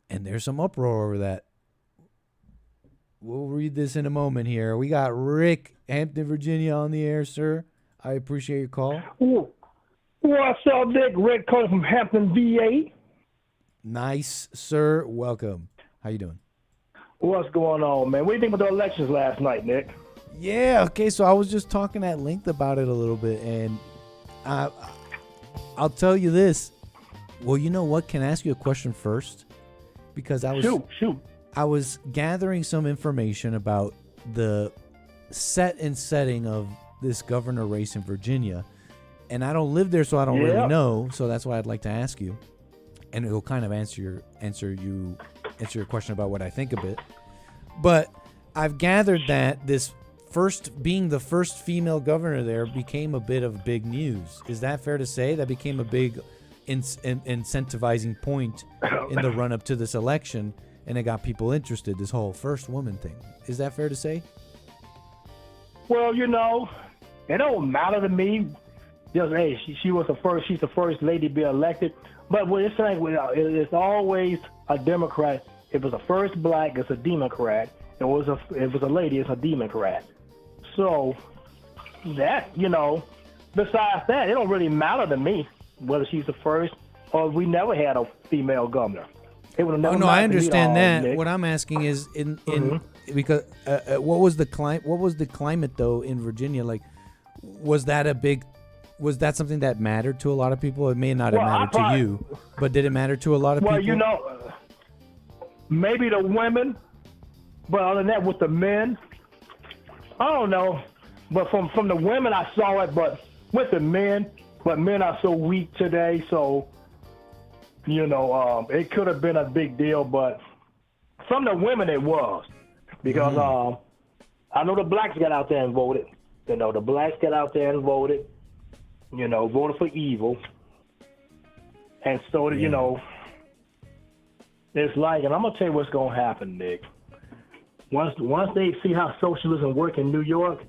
And there's some uproar over that. We'll read this in a moment here. We got Rick, Hampton, Virginia on the air, sir. I appreciate your call. Ooh. What's up, Nick? Rick calling from Hampton, VA. Nice, sir. Welcome. How you doing? What's going on, man? What do you think about the elections last night, Nick? Yeah, okay, so I was just talking at length about it a little bit, and I'll tell you this. Well, you know what? Can I ask you a question first? Because Shoot. I was gathering some information about the setting of this governor race in Virginia, and I don't live there, so I don't really know. So that's why I'd like to ask you, and it will kind of answer your question about what I think of it. But I've gathered that this being the first female governor there became a bit of big news. Is that fair to say? That became a big incentivizing point in the run up to this election, and it got people interested. This whole first woman thing. Is that fair to say? Well, it don't matter to me. Just hey, she was the first. She's the first lady to be elected. But what it's like, it's always a Democrat. If it was a first black, it's a Democrat. If it was a lady, it's a Democrat. So that besides that, it don't really matter to me whether she's the first or we never had a female governor. It would never. Oh no, I understand that. Nick. What I'm asking is because what was the climate though in Virginia? Like, was that something that mattered to a lot of people? It may not have mattered to you, but did it matter to a lot of people? Well, maybe the women, but other than that, with the men, I don't know. But from the women, I saw it, but with the men, men are so weak today, so it could have been a big deal, but from the women it was. Because I know the blacks got out there and voted. The blacks got out there and voted. Voted for evil. And so, it's like, and I'm going to tell you what's going to happen, Nick. Once they see how socialism works in New York,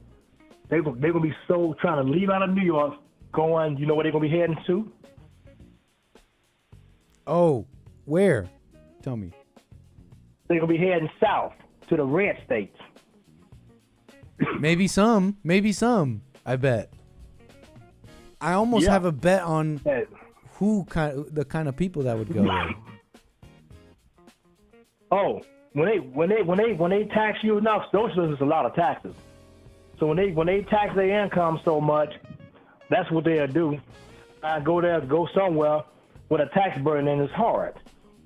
they're going to be so trying to leave out of New York, going, you know where they're going to be heading to? Oh, where? Tell me. They're going to be heading south to the red states. Maybe some, I bet. I almost have a bet on the kind of people that would go there. Oh, when they tax you enough, socialism is a lot of taxes. So when they tax their income so much, that's what they'll do. Go somewhere where the tax burden is hard,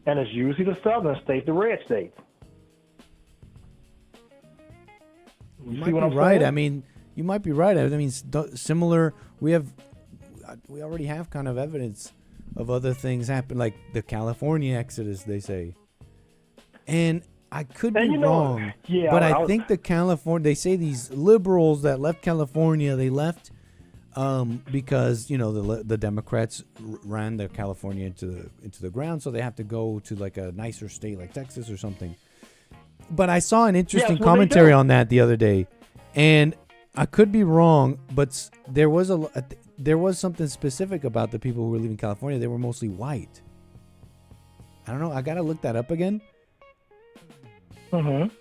and it's usually the southern states, the red states. You might be right. I mean, you might be right. I mean, similar. We already have kind of evidence of other things happen, like the California exodus, they say. And I could be wrong, but I think they say these liberals that left California, they left because the Democrats ran the California into the ground, so they have to go to like a nicer state like Texas or something. But I saw an interesting commentary on that the other day, and I could be wrong, but there was something specific about the people who were leaving California. They were mostly white. I don't know. I gotta look that up again. Mm-hmm.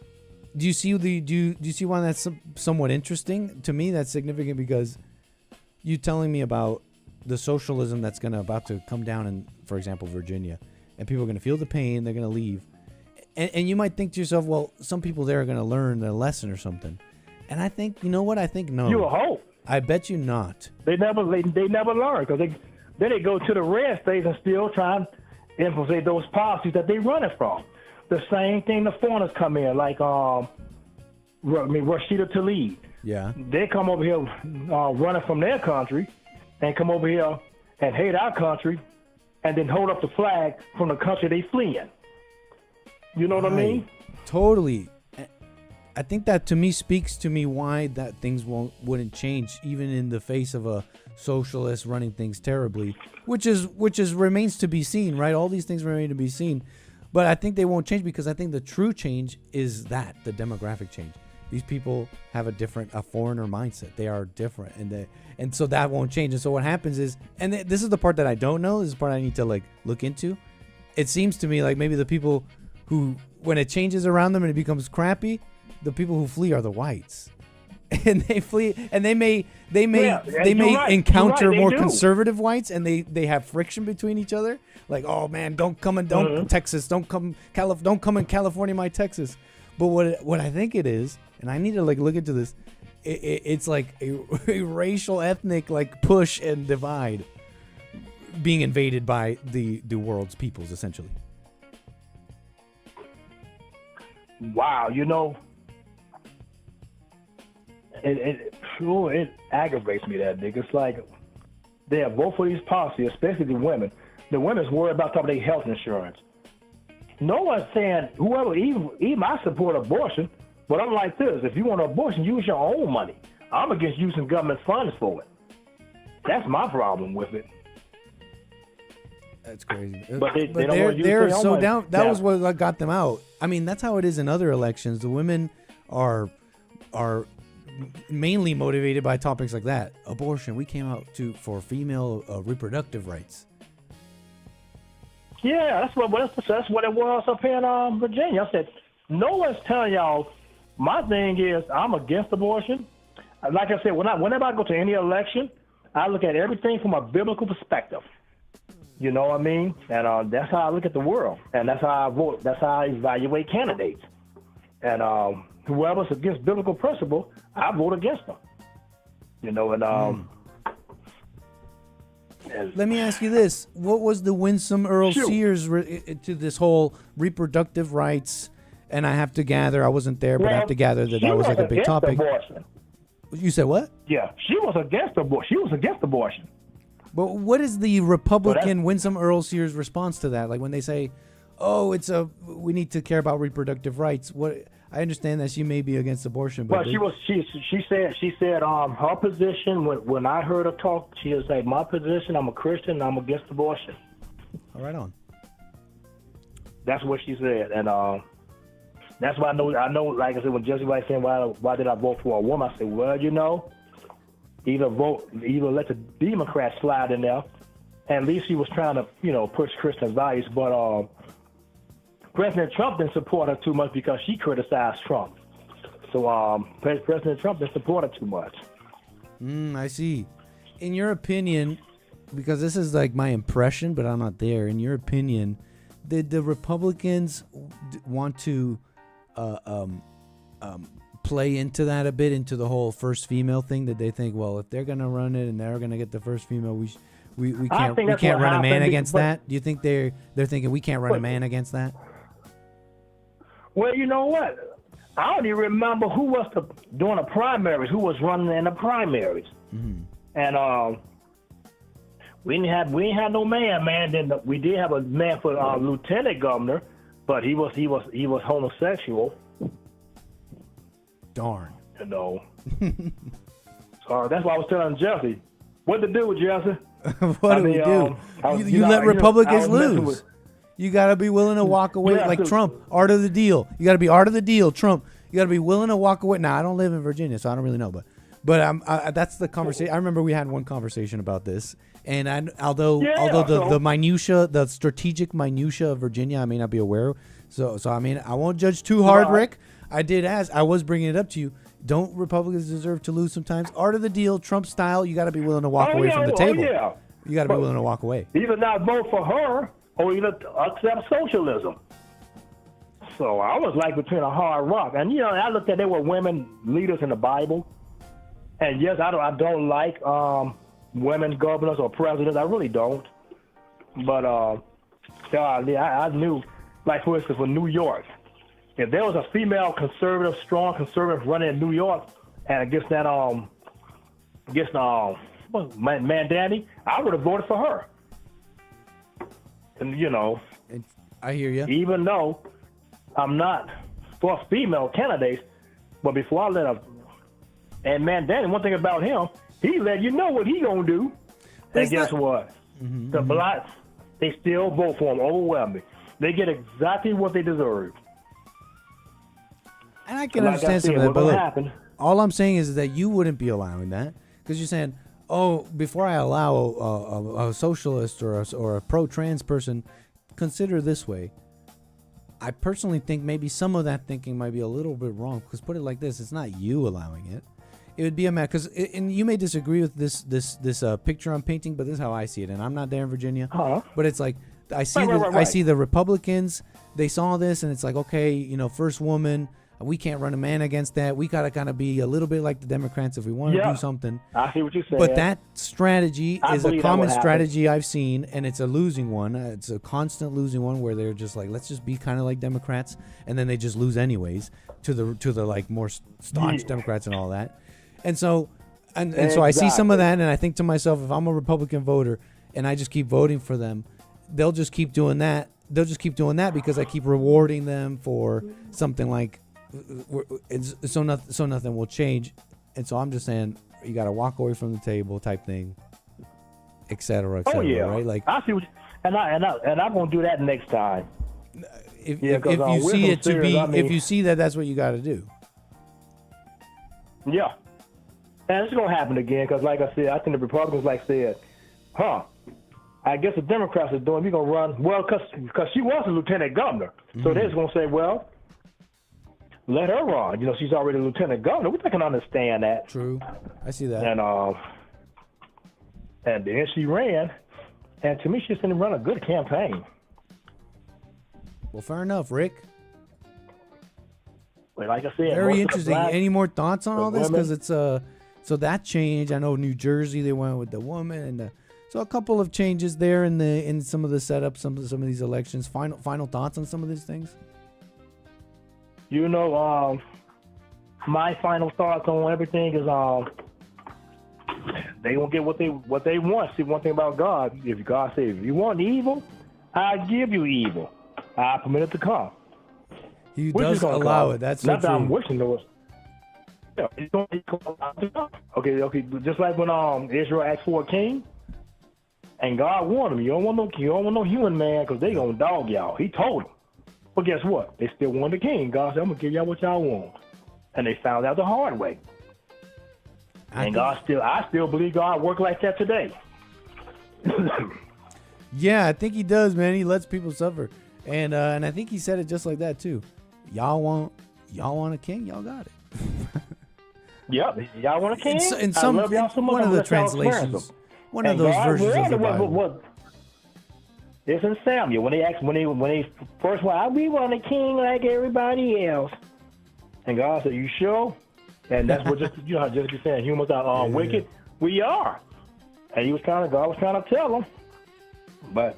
Do you see why that's somewhat interesting? To me, that's significant because you telling me about the socialism that's about to come down in, for example, Virginia, and people are going to feel the pain. They're going to leave. And you might think to yourself, well, some people there are going to learn a lesson or something. And I think, you know what? I think no. You hope. I bet you not. They never learn because then they go to the red states and still try and implement those policies that they running from. The same thing the foreigners come in, like Rashida Tlaib. Yeah. They come over here running from their country and come over here and hate our country and then hold up the flag from the country they fleeing. You know what I mean? Totally. I think that to me speaks to me why that things wouldn't change even in the face of a socialist running things terribly, which remains to be seen, right? All these things remain to be seen, but I think they won't change because I think the true change is the demographic change. These people have a foreigner mindset. They are different, and so that won't change. And so what happens is, and this is the part that I don't know. This is the part I need to look into. It seems to me like maybe the people who, when it changes around them and it becomes crappy, the people who flee are the whites, and they flee, and they may encounter more conservative whites, and they have friction between each other. Like, oh man, don't come in Texas, don't come in California, my Texas. But what I think it is, and I need to look into this, it's like a racial, ethnic push and divide being invaded by the world's peoples essentially. Wow, it aggravates me that nigga. It's like they have both of these policies, especially the women. The women's worried about their health insurance. No one's saying even I support abortion, but I'm like this: if you want an abortion, use your own money. I'm against using government funds for it. That's my problem with it. That's crazy. But they don't they're wanna use their own down. That money. was what got them out. I mean, that's how it is in other elections. The women are mainly motivated by topics like that. Abortion. We came out for female reproductive rights. Yeah, that's what it was up here in Virginia. I said, no one's telling y'all. My thing is, I'm against abortion. Like I said, whenever I go to any election, I look at everything from a biblical perspective. You know what I mean? And that's how I look at the world, and that's how I vote. That's how I evaluate candidates. And whoever's against biblical principle, I vote against them. You know, and let me ask you this: what was the Winsome Earl Sears to this whole reproductive rights? And I have to gather, I wasn't there, but I have to gather that was like a big topic. Abortion. You said what? Yeah, she was against abortion. She was against abortion. But what is the Republican Winsome Earl Sears response to that? Like when they say, "Oh, we need to care about reproductive rights." What I understand that she may be against abortion, but she said her position when I heard her talk, she was like, "My position, I'm a Christian, and I'm against abortion." All right on. That's what she said, and that's why I know. Like I said, when Jesse White saying, "Why did I vote for a woman?" I said, "Well, you know, either let the Democrats slide in there, and at least she was trying to, push Christian values." But President Trump didn't support her too much because she criticized Trump. So President Trump didn't support her too much. I see. In your opinion, because this is like my impression, but I'm not there. In your opinion, did the Republicans want to play into that a bit, into the whole first female thing? That they think, well, if they're gonna run it and they're gonna get the first female, we can't run a man against that? Do you think they're thinking we can't run a man against that? Well, you know what? I don't even remember who was doing the primaries, who was running in the primaries, and we ain't had no man. Then we did have a man for lieutenant governor, but he was homosexual. Darn. You know. So that's why I was telling Jesse, what to do, Jesse. What do we do? You let Republicans lose. You got to be willing to walk away, like Trump. Art of the deal. You got to be art of the deal, Trump. You got to be willing to walk away. Now, I don't live in Virginia, so I don't really know, but that's the conversation. I remember we had one conversation about this, and although the minutia, the strategic minutia of Virginia, I may not be aware. So I mean, I won't judge too hard, Rick. I was bringing it up to you. Don't Republicans deserve to lose sometimes? Art of the deal, Trump style. You got to be willing to walk away from the table. You got to be willing to walk away. Either not vote for her or either accept socialism. So I was like between a hard rock. And, I looked at there were women leaders in the Bible. And, yes, I don't like women governors or presidents. I really don't. But I knew, like, for instance, for New York, if there was a female conservative, strong conservative running in New York and against that, Mamdani, I would have voted for her. And, I hear you. Even though I'm not for female candidates, but before I let and Mamdani, one thing about him, he let you know what he gonna do. And guess what? The blacks, they still vote for him overwhelmingly. They get exactly what they deserve. And I can understand some of that, but look, all I'm saying is that you wouldn't be allowing that, because you're saying, oh, before I allow a socialist or a pro-trans person, consider this way. I personally think maybe some of that thinking might be a little bit wrong, because put it like this, it's not you allowing it. It would be a matter, because and you may disagree with this picture I'm painting, but this is how I see it, and I'm not there in Virginia. But it's like I see the Republicans, they saw this, and it's like, okay, first woman. We can't run a man against that. We got to kind of be a little bit like the Democrats if we want to do something. I see what you're saying. But that strategy is a common strategy I've seen, and it's a losing one. It's a constant losing one where they're just like, let's just be kind of like Democrats, and then they just lose anyways to the like more staunch Democrats and all that. And so so I see some of that, and I think to myself, if I'm a Republican voter and I just keep voting for them, they'll just keep doing that. They'll just keep doing that because I keep rewarding them for something like. So nothing will change, and so I'm just saying you got to walk away from the table type thing, et cetera, right? Like I see what, And I'm gonna do that next time. If Yeah, 'cause, you we're see some it to serious- be, I mean- if you see that, that's what you got to do. Yeah. And it's going to happen again because, like I said, I think the Republicans said, I guess the Democrats are doing, we're going to run, well, because she was a lieutenant governor. So they're just going to say, well, let her run. You know, she's already a lieutenant governor. We can understand that. True. I see that. And then she ran. And to me, she didn't run a good campaign. Well, fair enough, Rick. But like I said, Very interesting. Any more thoughts on all this? Because it's so that change. I know New Jersey, they went with the woman, and so a couple of changes there in some of the setup, some of these elections. Final thoughts on some of these things. You know, my final thoughts on everything is they gonna get what they want. See, one thing about God, if God says, if you want evil, I give you evil. I permit it to come. He does allow it. That's so not that I'm true. wishing it was. Yeah, he's gonna allow it to come. Okay. Just like when Israel asked for a king, and God warned him, you don't want no human man, because they gonna dog y'all. He told them. But guess what? They still wanted a king. God said, I'm gonna give y'all what y'all want, and they found out the hard way. I still believe God work like that today. Yeah, I think he does, man. He lets people suffer, and I think he said it just like that too. Y'all want a king? Y'all got it. Yep, y'all want a king? In some, I love y'all so much. one of I'm the gonna let y'all experience translations, them. one of And those God versions of the will. Bible. It's in Samuel when they first went, we want a king like everybody else. And God said, you sure? And that's what just saying, humans are wicked. We are. And God was trying to tell them, but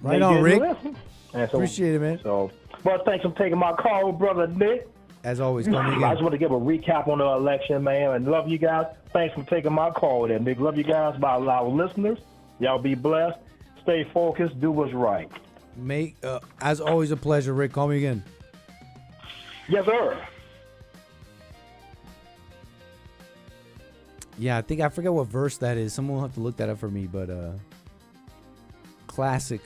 Right they on, didn't Rick. listen. And so, Appreciate it, man. So, well, thanks for taking my call, brother Nick. As always, call me I again. just want to give a recap on the election, man, and love you guys. Thanks for taking my call there, Nick. Love you guys, our listeners. Y'all be blessed. Stay focused. Do what's right. As always, a pleasure, Rick. Call me again. Yes, sir. Yeah, I forget what verse that is. Someone will have to look that up for me, but classic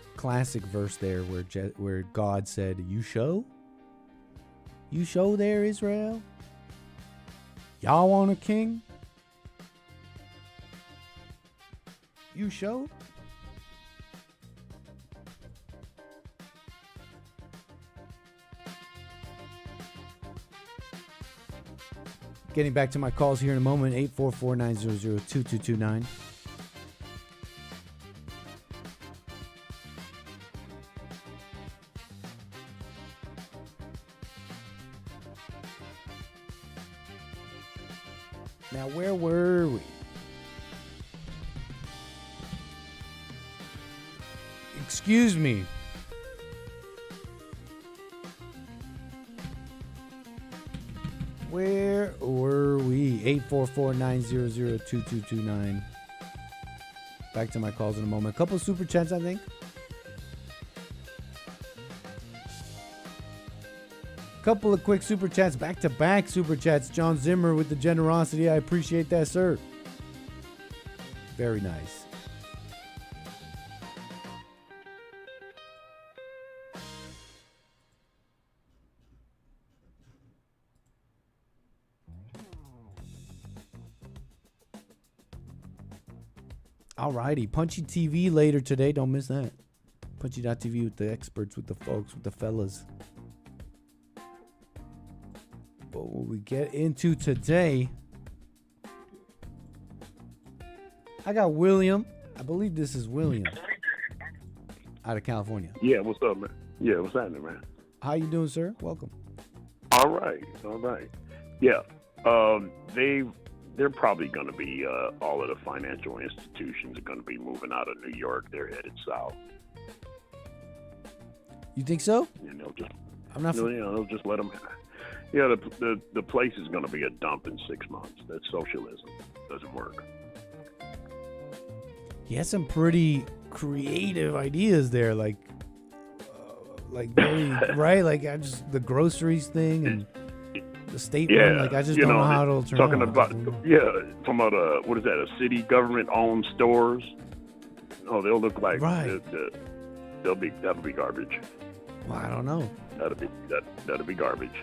verse there where God said, "You show there, Israel? Y'all want a king? You show?" Getting back to my calls here in a moment, 844-900-2229. Now, where were we? Excuse me. Where were we? 844-900-2229. Back to my calls in a moment. A couple of super chats, I think. Couple of quick super chats, back-to-back super chats. John Zimmer with the generosity. I appreciate that, sir. Very nice. Alrighty, Punchy TV later today. Don't miss that. Punchy.tv with the experts, with the folks, with the fellas. But what we get into today, I got William. I believe this is William out of California. Yeah, what's up, man? Yeah, what's happening, man? How you doing, sir? Welcome. All right. Yeah, they're probably going to be all of the financial institutions are going to be moving out of New York. They're headed south. You think so? And they'll just, I'm not. they'll just let them. Yeah, the place is going to be a dump in 6 months. That's socialism. Doesn't work. He has some pretty creative ideas there, like very right, like the groceries thing and the state one. Like I just don't know how it'll turn out. Talking about what is that? A city government owned stores. Oh, they'll look like Right. that'll be garbage. Well, I don't know. That'll be garbage.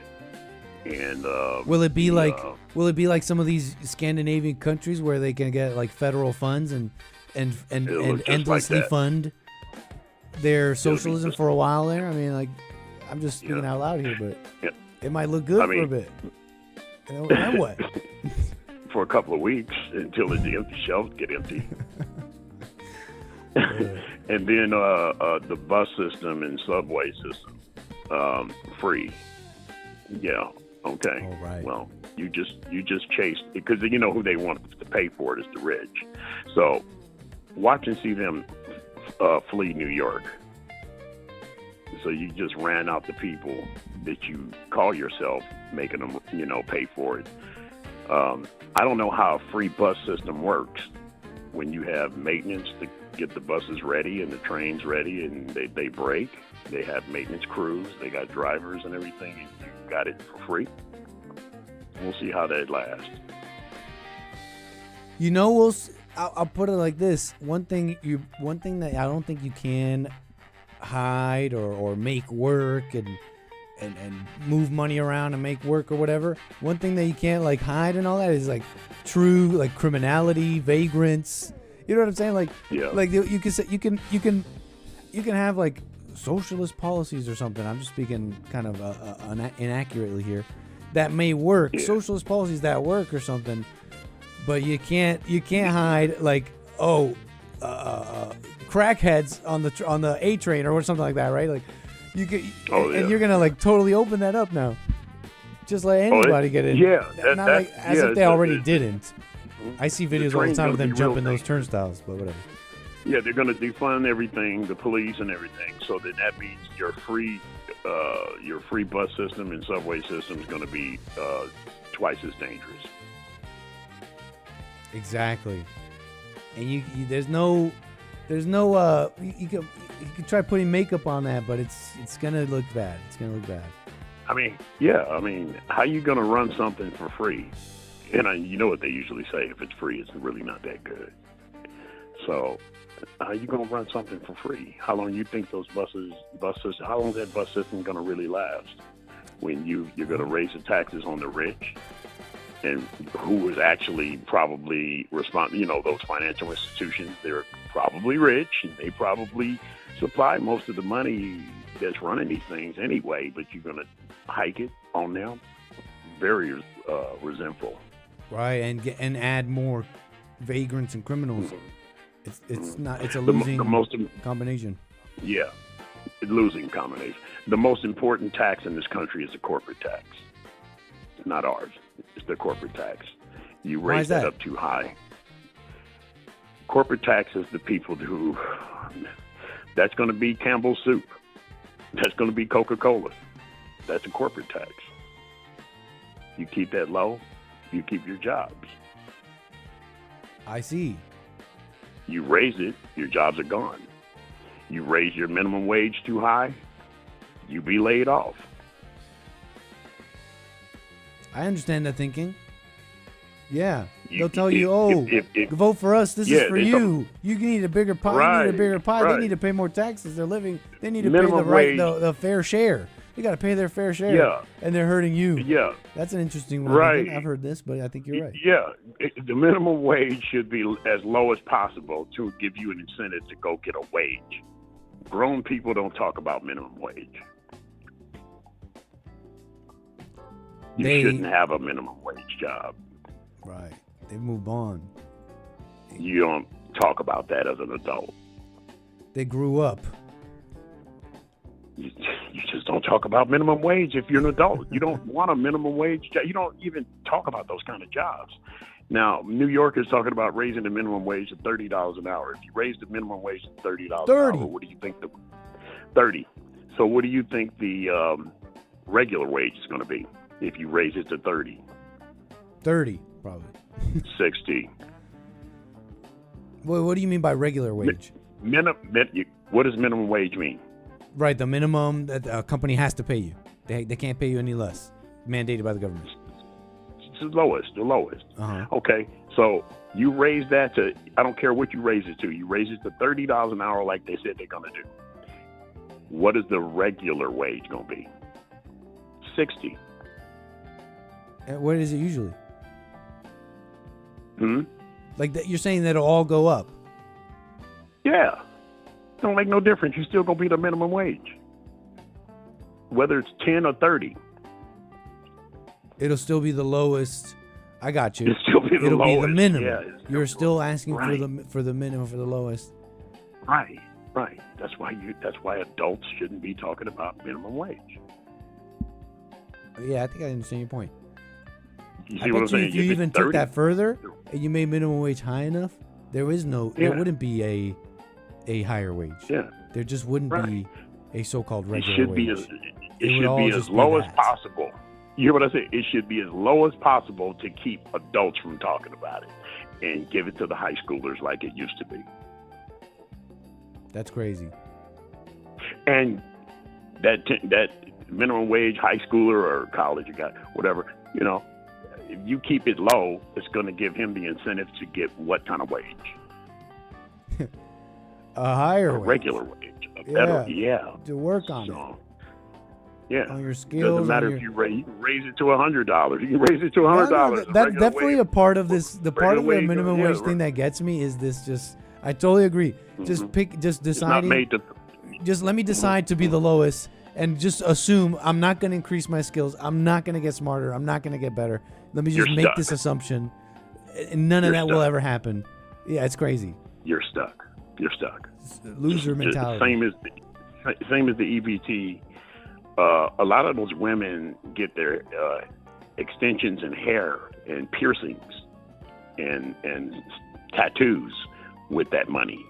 And Will it be like some of these Scandinavian countries where they can get like federal funds and It'll look just endlessly like that. fund their socialism just- for a while there? I mean, like, I'm just speaking out loud here, but it might look good for a bit. And then what? For a couple of weeks until the empty shelves get empty. And then the bus system and subway system, free. Yeah. Okay. All right. Well, you just chased, because you know who they want to pay for it is the rich. So watch and see them flee New York. So you just ran out the people that you call yourself, making them, pay for it. I don't know how a free bus system works when you have maintenance to get the buses ready and the trains ready, and they break. They have maintenance crews. They got drivers and everything, and you got it for free. We'll see how that lasts. I'll put it like this: one thing that I don't think you can hide or make work and move money around and make work or whatever. One thing that you can't like hide and all that is like true like criminality, vagrants. You know what I'm saying? Like, yeah. Like you can say you can have like socialist policies or something. I'm just speaking kind of inaccurately here. That may work, socialist policies that work or something, but you can't hide like crackheads on the A train or something like that, right? Like you can, and you're gonna like totally open that up now. Just let anybody get in. Yeah, as if they already didn't. I see videos all the time of them jumping those turnstiles, but whatever. Yeah, they're going to defund everything, the police and everything. So then that means your free bus system and subway system is going to be twice as dangerous. Exactly. And you can try putting makeup on that, but it's going to look bad. It's going to look bad. I mean, how you going to run something for free? And you know what they usually say: if it's free, it's really not that good. So, how you going to run something for free? How long you think those buses? How long is that bus system going to really last? When you're going to raise the taxes on the rich, and who is actually probably responsible? Those financial institutions, they're probably rich, and they probably supply most of the money that's running these things anyway. But you're going to hike it on them? Very resentful. Right, and add more vagrants and criminals. It's a losing combination. Yeah, losing combination. The most important tax in this country is the corporate tax. It's not ours. It's the corporate tax. You raise that up too high. Corporate tax is the people who. That's going to be Campbell's soup. That's going to be Coca-Cola. That's a corporate tax. You keep that low, you keep your jobs. I see. You raise it, your jobs are gone. You raise your minimum wage too high, you be laid off. I understand that thinking. Yeah. They'll tell you, vote for us. This is for you. You need a bigger pie. Right, you need a bigger pie. right. They need to pay more taxes. They need to Minimum pay wage. the fair share. They got to pay their fair share. Yeah. And they're hurting you. Yeah. That's an interesting one. Right. I've heard this, but I think you're right. Yeah. The minimum wage should be as low as possible to give you an incentive to go get a wage. Grown people don't talk about minimum wage. You shouldn't have a minimum wage job. Right. They've moved on. You don't talk about that as an adult. They grew up. You just don't talk about minimum wage if you're an adult. You don't want a minimum wage job. You don't even talk about those kind of jobs. Now, New York is talking about raising the minimum wage to $30 an hour. If you raise the minimum wage to $30 an hour, what do you think 30. So what do you think the regular wage is going to be if you raise it to 30? 30, probably. 60. Well, what do you mean by regular wage? What does minimum wage mean? Right, the minimum that a company has to pay you. They can't pay you any less, mandated by the government. is the lowest. Uh-huh. Okay, so you raise that to, I don't care what you raise it to. You raise it to $30 an hour like they said they're going to do. What is the regular wage going to be? 60. And what is it usually? Like that, you're saying that it'll all go up? Yeah. Don't make no difference. You're still going to be the minimum wage. Whether it's 10 or 30. It'll still be the lowest. I got you. It'll still be the It'll lowest. be the minimum. Yeah, You're still asking right. for the minimum, for the lowest. Right. That's why adults shouldn't be talking about minimum wage. Yeah, I think I understand your point. You I see what I'm bet you saying? if you If it's even took 30, that further and you made minimum wage high enough, there wouldn't be a higher wage. Yeah. There just wouldn't be a so-called It regular should wage. be It would all as just be low as that. possible. You hear what I say? It should be as low as possible to keep adults from talking about it, and give it to the high schoolers like it used to be. That's crazy. And that minimum wage, high schooler or college guy, whatever, if you keep it low, it's going to give him the incentive to get what kind of wage? A higher A wage. regular wage. A better, To work on it. Yeah. On your skills. Doesn't matter if you raise it to $100. You can raise it to $100. That's definitely a part of this. The part of the wage, minimum yeah, wage thing that gets me is this. Just, I totally agree. Just deciding. Just let me decide to be the lowest, and just assume I'm not going to increase my skills. I'm not going to get smarter. I'm not going to get better. Let me just You're make stuck. this assumption, and none of that will ever happen. Yeah, it's crazy. You're stuck. Loser mentality. Same as the EBT. A lot of those women get their extensions in hair and piercings and tattoos with that money.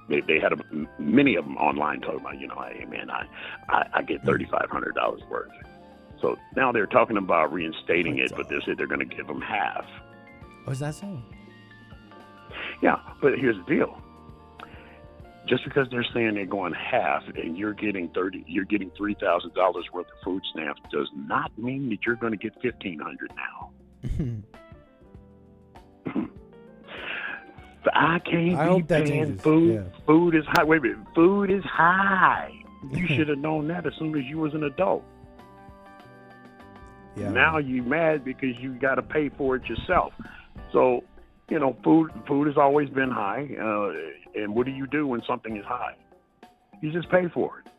They had many of them online talking about, hey man, I get $3,500 worth. So now they're talking about reinstating it, but they said they're going to give them half. Oh, is that so? Yeah, but here's the deal. Just because they're saying they're going half and you're getting $3,000 worth of food stamps does not mean that you're going to get $1,500 now. I can't be paying food. Yeah. Food is high. Wait a minute. Food is high. You should have known that as soon as you was an adult. Yeah. Now you mad because you got to pay for it yourself. So, food has always been high. And what do you do when something is high? You just pay for it.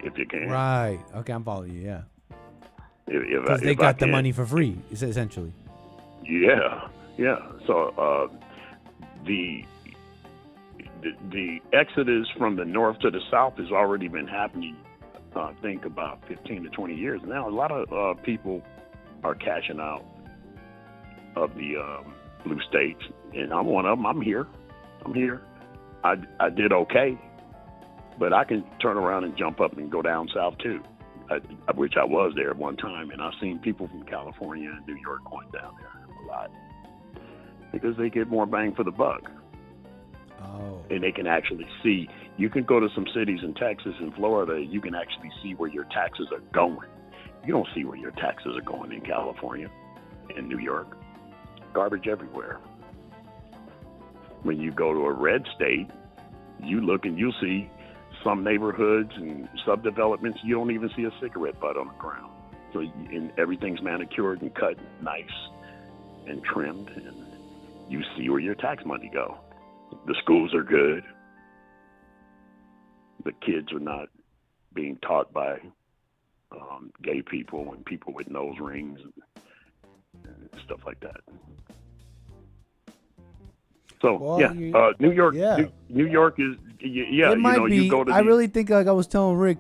If you can. Right. Okay, I'm following you, yeah. Because they got the money for free, essentially. Yeah. So the exodus from the north to the south has already been happening, I think, about 15 to 20 years. Now, a lot of people are cashing out of the blue states, and I'm one of them. I'm here. I did okay, but I can turn around and jump up and go down south too, which I was there at one time, and I've seen people from California and New York going down there a lot because they get more bang for the buck. Oh. And they can actually see. You can go to some cities in Texas and Florida, you can actually see where your taxes are going. You don't see where your taxes are going in California and New York. Garbage everywhere. When you go to a red state, you look and you'll see some neighborhoods and subdevelopments, you don't even see a cigarette butt on the ground. So and everything's manicured and cut nice and trimmed, and you see where your tax money go. The schools are good. The kids are not being taught by gay people and people with nose rings and stuff like that. So, New York, New York is, It might be. you go to I really think, like I was telling Rick,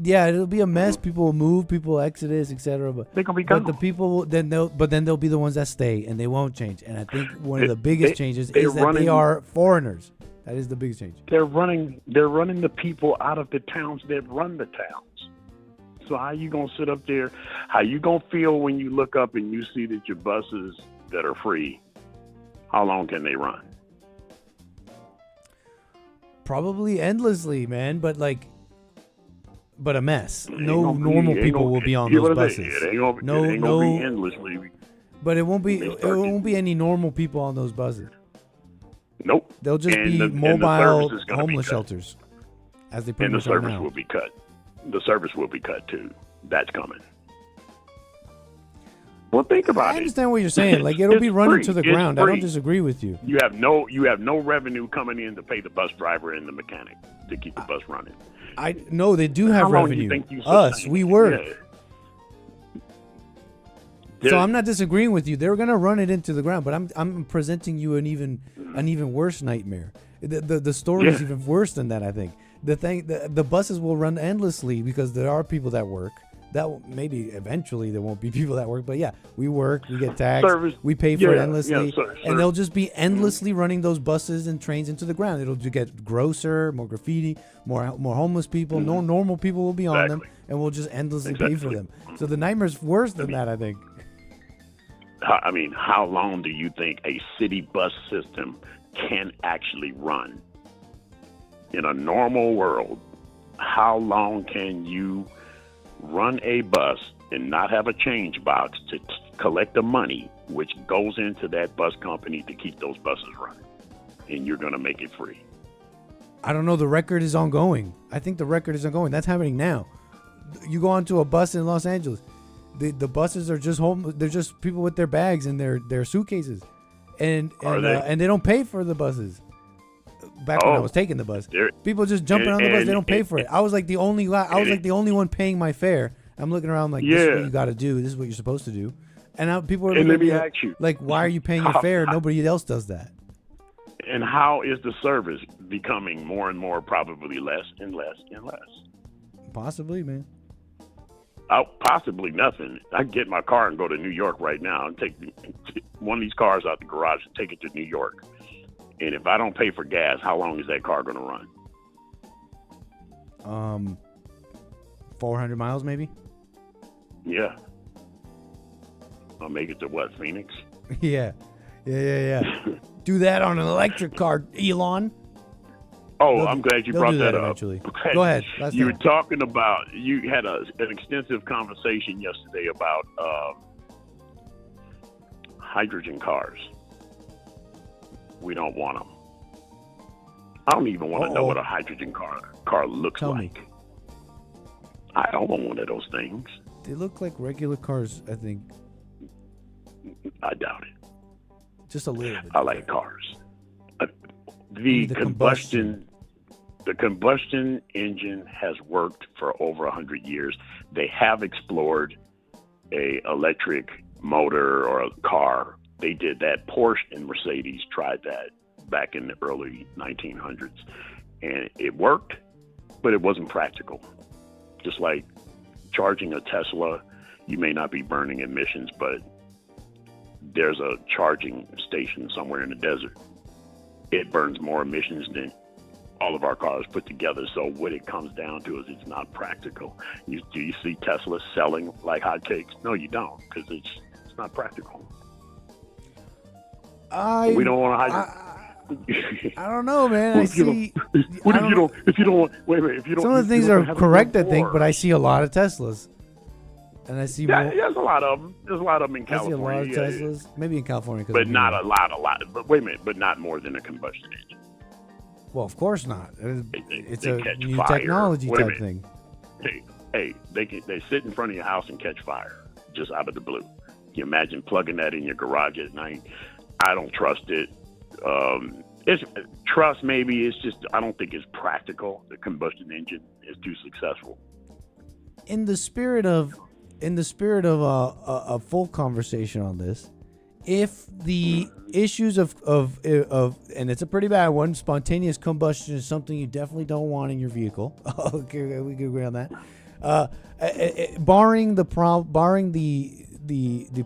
it'll be a mess. People will move, people exodus, etc. But they're gonna be gone. But the people then they'll be the ones that stay, and they won't change. And I think one of the biggest changes is that they are foreigners. That is the biggest change. They're running the people out of the towns that run the towns. So how you gonna sit up there? How you gonna feel when you look up and you see that your buses that are free, how long can they run? Probably endlessly, man. But but a mess. It ain't No gonna be- normal it ain't people gonna- will be on you know those what I say? buses. It ain't gonna, No, it ain't no. gonna be endlessly. But it won't be. They It start won't be any normal people on those buses. Nope. They'll just And be the- and the mobile service is gonna be homeless cut. shelters, as they pretty And the much are service now. will be cut. The service will be cut too. That's coming. Well, think about it. I understand what you're saying. Like it'll be It's running free. to the It's ground. I free. don't disagree with you. You have no revenue coming in to pay the bus driver and the mechanic to keep the bus running. I no, they do have How long do you revenue. think you Us, sustain we it? work. Yeah. So I'm not disagreeing with you. They're gonna run it into the ground, but I'm presenting you an even worse nightmare. The story is Yeah. even worse than that. I think the buses will run endlessly because there are people that work. Maybe eventually there won't be people that work, but yeah, we work, we get taxed, Service- we pay for it yeah, endlessly, yeah, and they'll just be endlessly running those buses and trains into the ground. It'll get grosser, more graffiti, more homeless people. No normal people will be on them, and we'll just endlessly pay for them. So the nightmare's worse than that, I think. I mean, how long do you think a city bus system can actually run? In a normal world, how long can you run a bus and not have a change box to collect the money which goes into that bus company to keep those buses running? And you're going to make it free. I don't know. The record is ongoing. I think the record is ongoing. That's happening now. You go onto a bus in Los Angeles. The buses are just home. They're just people with their bags and their suitcases, and they don't pay for the buses. Back when I was taking the bus, people just jumping on the bus. They don't pay for it. I was like the only one paying my fare. I'm looking around like, this is what you got to do. This is what you're supposed to do. And now people are And let looking me at me ask you, like, why are you paying your fare? Nobody else does that. And how is the service becoming more and more, probably less and less and less? Possibly, man. Possibly nothing. I can get in my car and go to New York right now and take one of these cars out the garage and take it to New York. And if I don't pay for gas, how long is that car going to run? 400 miles maybe. Yeah. I'll make it to what, Phoenix? Yeah. Do that on an electric car, Elon. Oh, I'm glad you they'll brought do that that up. eventually. Go ahead. You were talking about, you had an extensive conversation yesterday about hydrogen cars. We don't want them. I don't even want to know what a hydrogen car looks like. I don't want one of those things. They look like regular cars, I think. I doubt it. Just a little bit. I like cars. The combustion engine has worked for over 100 years. They have explored a electric motor or a car. They did that. Porsche and Mercedes tried that back in the early 1900s, and it worked, but it wasn't practical. Just like charging a Tesla, you may not be burning emissions, but there's a charging station somewhere in the desert. It burns more emissions than all of our cars put together. So what it comes down to is it's not practical. Do you see Tesla selling like hotcakes? No, you don't, because it's not practical. We don't want to I don't know, man. If you don't want, wait a minute, if you don't. Some of the things are correct, I think, but I see a lot of Teslas. And I see there's a lot of them. There's a lot of them in California. I see a lot of Teslas. Maybe in California. But not a lot. But wait a minute, but not more than a combustion engine. Well, of course not. It's they a catch new fire. technology Wait a type minute. thing. Hey, they sit in front of your house and catch fire just out of the blue. Can you imagine plugging that in your garage at night? I don't trust it. It's trust maybe. It's just I don't think it's practical. The combustion engine is too successful. In the spirit of a full conversation on this, if the issues of and it's a pretty bad one, spontaneous combustion is something you definitely don't want in your vehicle. Okay, we can agree on that. Barring the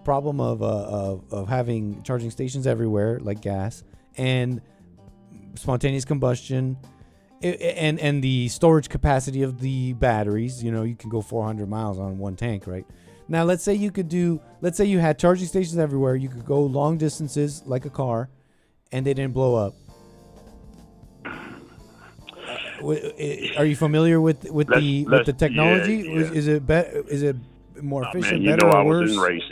problem of having charging stations everywhere like gas and spontaneous combustion. And the storage capacity of the batteries, you can go 400 miles on one tank, right? Now, let's say you had charging stations everywhere. You could go long distances like a car, and they didn't blow up. Are you familiar with the technology? Yeah. Is it better? Is it more efficient? Man, you better know, or I was worse?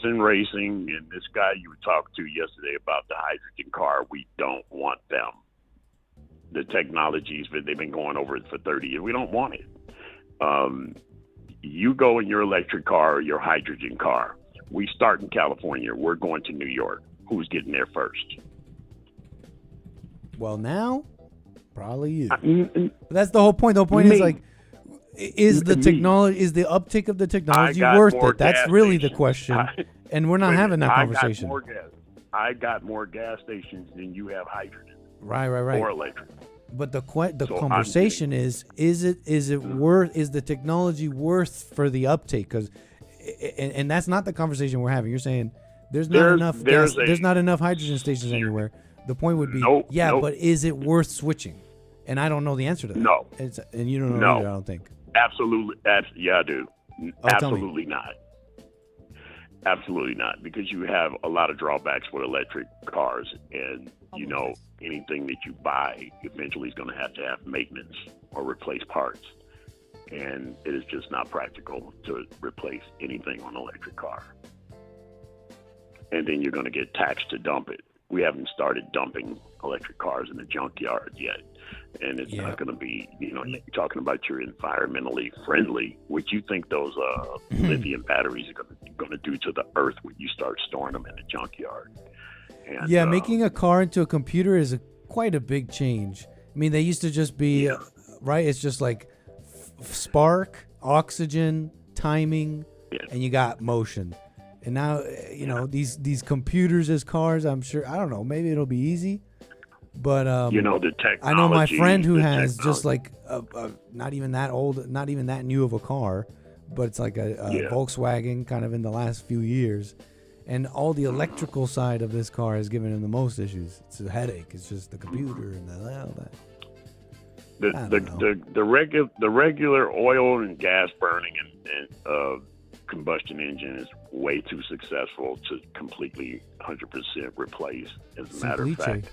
in racing. And this guy you were talking to yesterday about the hydrogen car, we don't want them. The technologies, they've been going over it for 30 years. We don't want it. You go in your electric car or your hydrogen car. We start in California. We're going to New York. Who's getting there first? Well, now, probably you. But that's the whole point. The whole point is like, is the technology, is the uptick of the technology worth it? That's really the question. And we're not having that conversation. I got more gas stations than you have hydrogen. Right. Or electric. But the conversation is the technology worth for the uptake? Because, and that's not the conversation we're having. You're saying there's not enough hydrogen stations anywhere. The point would be, but is it worth switching? And I don't know the answer to that. No. And you don't know either, I don't think. Absolutely. Yeah, I do. Absolutely not. Absolutely not. Because you have a lot of drawbacks with electric cars. And, you know, anything that you buy eventually is going to have maintenance or replace parts. And it is just not practical to replace anything on an electric car. And then you're going to get taxed to dump it. We haven't started dumping electric cars in the junkyard yet. And it's not going to be, you know, you're talking about your environmentally friendly. What you think those lithium batteries are going to do to the earth when you start storing them in the junkyard? And, making a car into a computer is quite a big change. I mean, they used to just be, right? It's just like spark, oxygen, timing, and you got motion. And now, you know, these computers as cars, I'm sure, I don't know, maybe it'll be easy. But you know, the technology. I know my friend who has just like not even that old, not even that new of a car, but it's like a Volkswagen kind of in the last few years. And all the electrical side of this car has given him the most issues. It's a headache. It's just the computer and all that. The regular oil and gas burning and combustion engine is way too successful to completely 100% replace. As a matter of fact,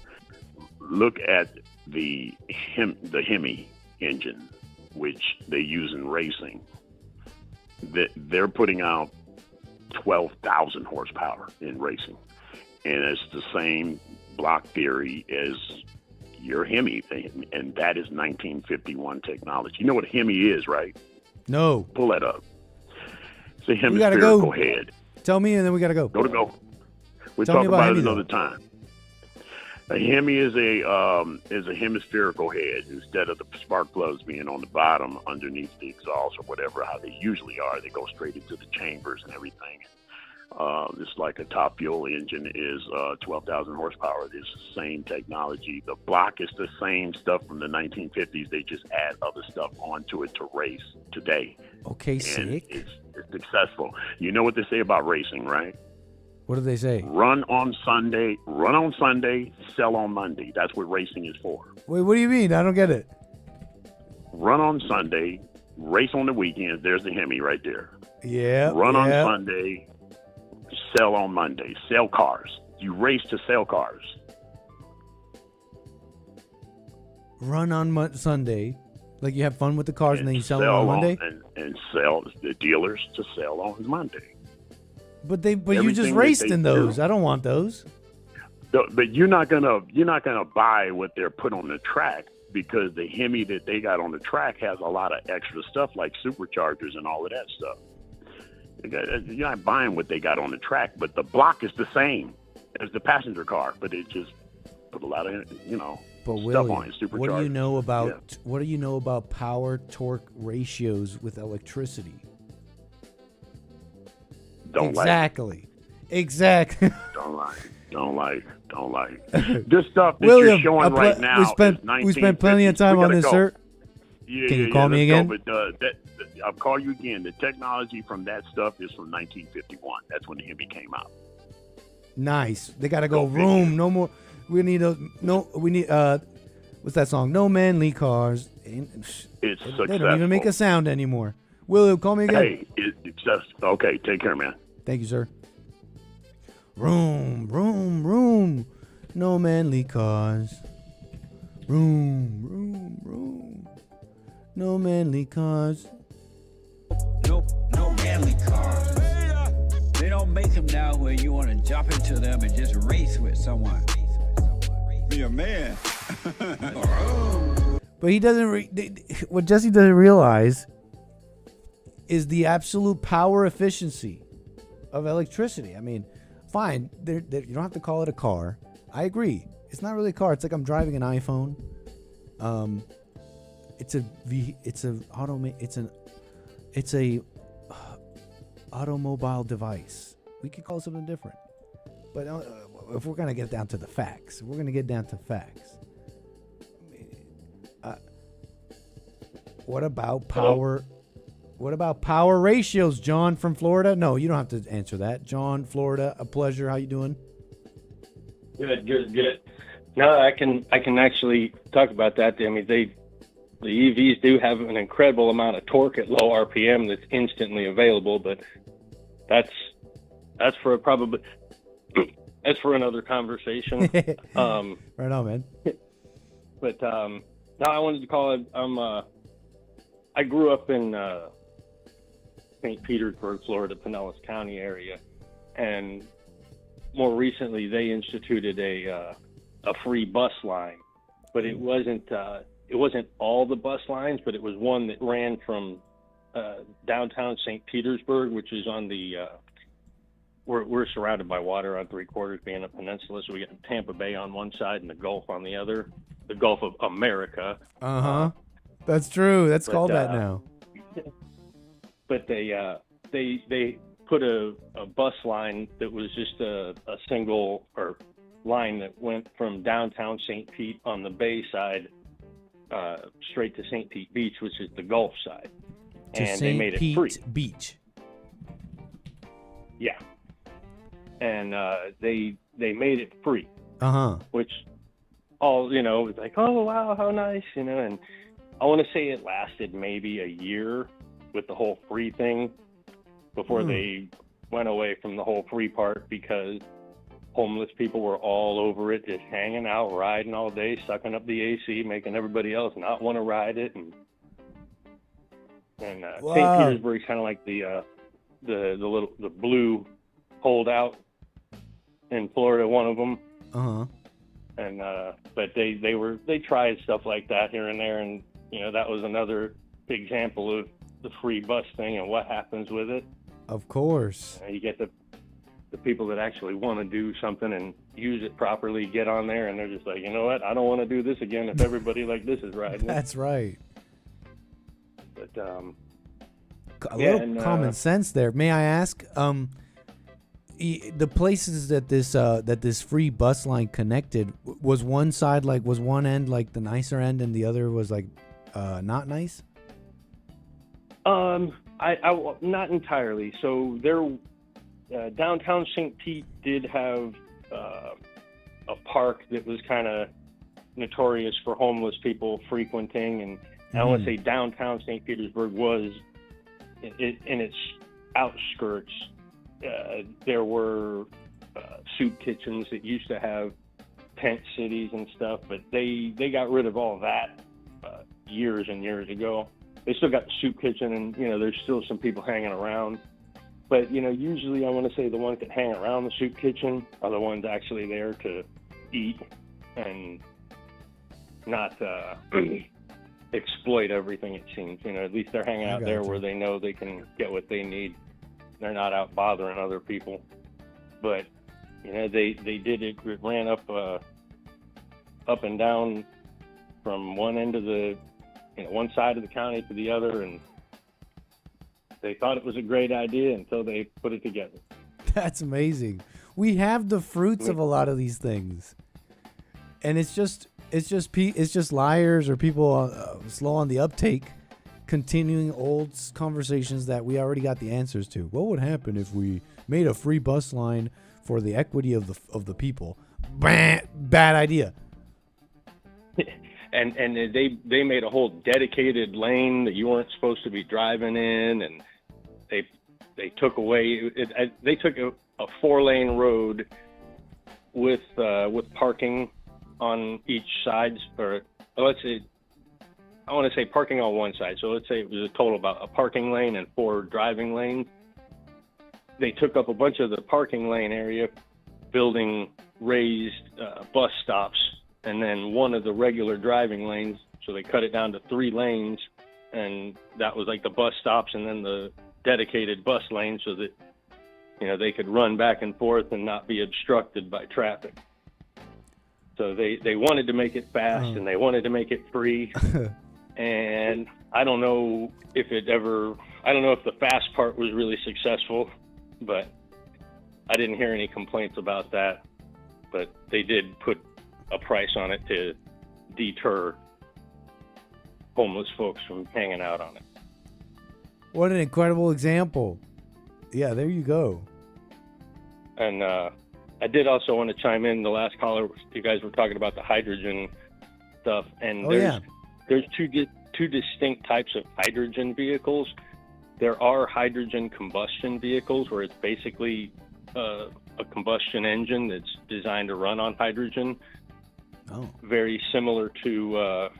look at the Hemi engine, which they use in racing. They're putting out 12,000 horsepower in racing, and it's the same block theory as your Hemi thing, and that is 1951 technology. You know what a Hemi is, right? No. Pull that up. It's a hemispherical head. Tell me, and then we gotta go. Go. We'll talk about it another time. A Hemi is a hemispherical head. Instead of the spark plugs being on the bottom underneath the exhaust or whatever, how they usually are, they go straight into the chambers and everything. It's like a top fuel engine is 12,000 horsepower. It's the same technology. The block is the same stuff from the 1950s. They just add other stuff onto it to race today. Okay, and sick. It's successful. You know what they say about racing, right? What do they say? Run on Sunday, sell on Monday. That's what racing is for. Wait, what do you mean? I don't get it. Run on Sunday, race on the weekends. There's the Hemi right there. Yeah. Run on Sunday, sell on Monday. Sell cars. You race to sell cars. Run on Sunday. Like you have fun with the cars and then you sell them on Monday? And sell the dealers to sell on Monday. But you just raced in those. I don't want those. But you're not gonna buy what they're put on the track, because the Hemi that they got on the track has a lot of extra stuff like superchargers and all of that stuff. You're not buying what they got on the track, but the block is the same as the passenger car, but it just put a lot of stuff on it. Superchargers. What do you know about power torque ratios with electricity? Exactly. Don't like. This stuff that William, you're showing right now. We spent plenty of time on this, sir. Yeah, Can you call me again? I'll call you again. The technology from that stuff is from 1951. That's when the Hemi came out. Nice. They gotta go room. No more. We need what's that song? No manly cars. It's They successful. don't even make a sound anymore. William, call me again. Hey, it's just okay. Take care, man. Thank you, sir. Room. No manly cars. Room, room, room. No manly cars. No manly cars. They don't make them now where you want to jump into them and just race with someone. Be a man. But he doesn't. What Jesse doesn't realize is the absolute power efficiency of electricity. I mean, fine, you don't have to call it a car. I agree. It's not really a car. It's like I'm driving an iPhone. It's a automobile device. We could call it something different. But if we're gonna get down to the facts, What about power? What about power ratios, John from Florida? No, you don't have to answer that. John, Florida, a pleasure. How you doing? Good. No, I can actually talk about that. I mean, the EVs do have an incredible amount of torque at low RPM that's instantly available, but that's for that's for another conversation. Right on, man. But no, I wanted to call it. I grew up in St. Petersburg, Florida, Pinellas County area, and more recently they instituted a free bus line, but it wasn't all the bus lines, but it was one that ran from downtown St. Petersburg, which is on the we're surrounded by water on three quarters, being a peninsula, so we got Tampa Bay on one side and the Gulf on the other, the Gulf of America. That's true. That's called that now. But they put a bus line that was just a single or line that went from downtown St. Pete on the Bay side straight to St. Pete Beach, which is the Gulf side, and they made it free. Beach. Yeah, and they made it free. Which all was like, oh wow, how nice, and I want to say it lasted maybe a year with the whole free thing before they went away from the whole free part, because homeless people were all over it, just hanging out, riding all day, sucking up the AC, making everybody else not want to ride it. And St. Petersburg's kind of like the blue holdout in Florida, one of them. And but they tried stuff like that here and there, and that was another example of the free bus thing and what happens with it. Of course. You get the people that actually want to do something and use it properly, get on there, and they're just like, you know what? I don't want to do this again if everybody like this is riding it. That's right. But a little common sense there. May I ask, the places that this free bus line connected, was one end like the nicer end and the other was like not nice? I not entirely. So there, downtown St. Pete did have a park that was kind of notorious for homeless people frequenting, and I want to say downtown St. Petersburg was in its outskirts. There were soup kitchens that used to have tent cities and stuff, but they got rid of all that years and years ago. They still got the soup kitchen, and there's still some people hanging around. But usually I want to say the ones that hang around the soup kitchen are the ones actually there to eat and not exploit everything. It seems, at least they're hanging out there where they know they can get what they need. They're not out bothering other people. But they did it. It ran up and down from one end of the one side of the county to the other, and they thought it was a great idea until they put it together. That's amazing. We have the fruits of a lot of these things, and it's just liars or people slow on the uptake, continuing old conversations that we already got the answers to. What would happen if we made a free bus line for the equity of the people? Bad idea. And they made a whole dedicated lane that you weren't supposed to be driving in, and they took away. They took a 4-lane road with parking on each side, or let's say, I want to say parking on one side. So let's say it was a total about a parking lane and 4 driving lanes. They took up a bunch of the parking lane area, building raised bus stops, and then one of the regular driving lanes. So they cut it down to 3 lanes, and that was like the bus stops, and then the dedicated bus lane, so that they could run back and forth and not be obstructed by traffic. So they wanted to make it fast, and they wanted to make it free. And I don't know if the fast part was really successful, but I didn't hear any complaints about that. But they did put a price on it to deter homeless folks from hanging out on it. What an incredible example. Yeah, there you go. And I did also want to chime in. The last caller, you guys were talking about the hydrogen stuff, and there's two distinct types of hydrogen vehicles. There are hydrogen combustion vehicles where it's basically a combustion engine that's designed to run on hydrogen. Oh. Very similar to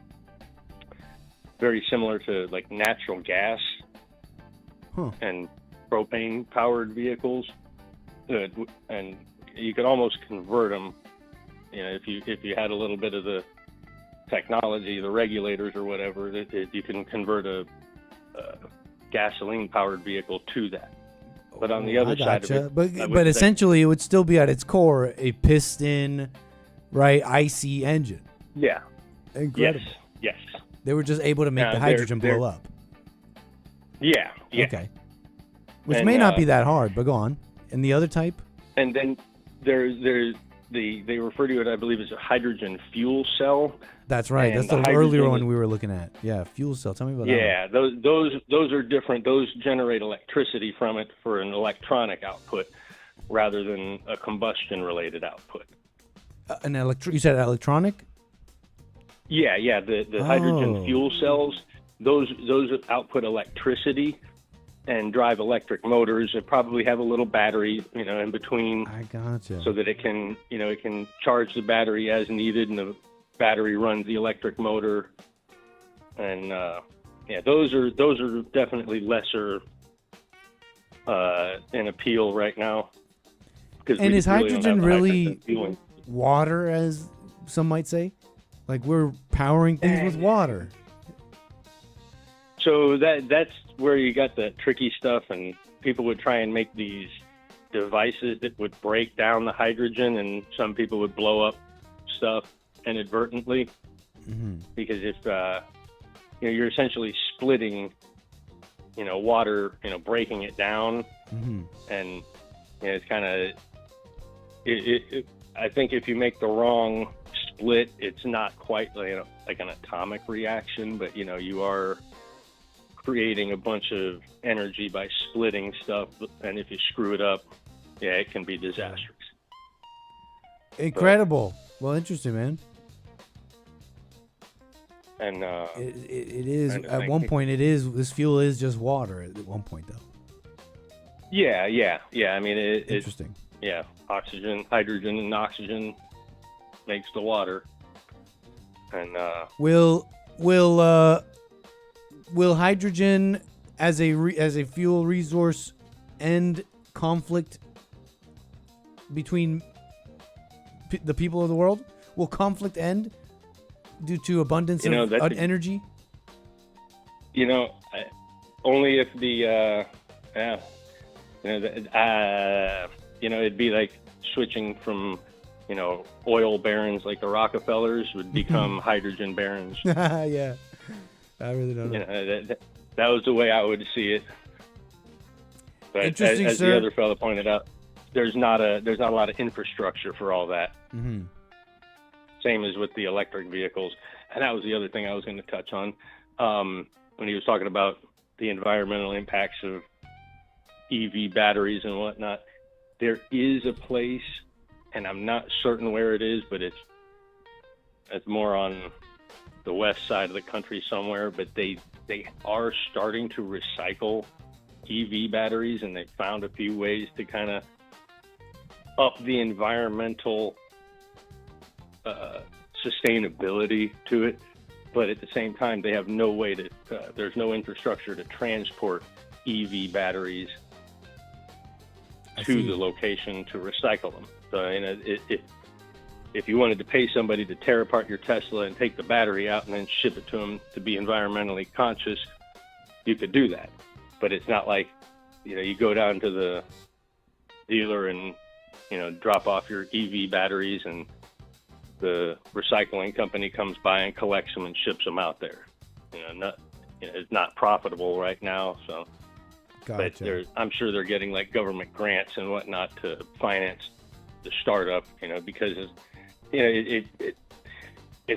like natural gas and propane powered vehicles. And you could almost convert them, if you had a little bit of the technology, the regulators or whatever, you can convert a gasoline-powered vehicle to that. But on the other side of it, but essentially, it would still be at its core a piston, right, IC engine. Yeah. Incredible. Yes. They were just able to make the hydrogen blow up. Yeah. Okay. Which may not be that hard, but go on. And the other type? And then there's they refer to it, I believe, as a hydrogen fuel cell. That's right. That's the earlier one we were looking at. Yeah, fuel cell. Tell me about that. Yeah, those are different. Those generate electricity from it for an electronic output rather than a combustion-related output. You said electronic? Yeah. The hydrogen fuel cells, those output electricity and drive electric motors. It probably have a little battery, in between. I gotcha. So that it can charge the battery as needed, and the battery runs the electric motor. And those are definitely lesser in appeal right now. And is hydrogen really water, as some might say? Like we're powering things with water. So that's where you got the tricky stuff, and people would try and make these devices that would break down the hydrogen, and some people would blow up stuff inadvertently. Mm-hmm. Because if you're essentially splitting, water, breaking it down, and it's kind of I think if you make the wrong split, it's not quite like an atomic reaction, but you are creating a bunch of energy by splitting stuff, and if you screw it up, it can be disastrous. Incredible. Well, interesting, man. And it is at one point. This fuel is just water at one point, though. Yeah. I mean, interesting. Yeah, oxygen, hydrogen, and oxygen makes the water. And will hydrogen as a fuel resource end conflict between the people of the world? Will conflict end due to abundance of energy? Only if it'd be like switching from, oil barons like the Rockefellers would become hydrogen barons. Yeah. I really don't know. That was the way I would see it. But interesting, as sir. The other fellow pointed out, there's not a lot of infrastructure for all that. Mm-hmm. Same as with the electric vehicles, and that was the other thing I was going to touch on when he was talking about the environmental impacts of EV batteries and whatnot. There is a place, and I'm not certain where it is, but it's more on the west side of the country somewhere, but they are starting to recycle EV batteries, and they found a few ways to kind of up the environmental sustainability to it, but at the same time, they have no way to. There's no infrastructure to transport EV batteries to the location to recycle them. So, if you wanted to pay somebody to tear apart your Tesla and take the battery out and then ship it to them to be environmentally conscious, you could do that. But it's not like, you go down to the dealer and, drop off your EV batteries and the recycling company comes by and collects them and ships them out there. It's not profitable right now. So, Gotcha. But I'm sure they're getting like government grants and whatnot to finance the startup, because it's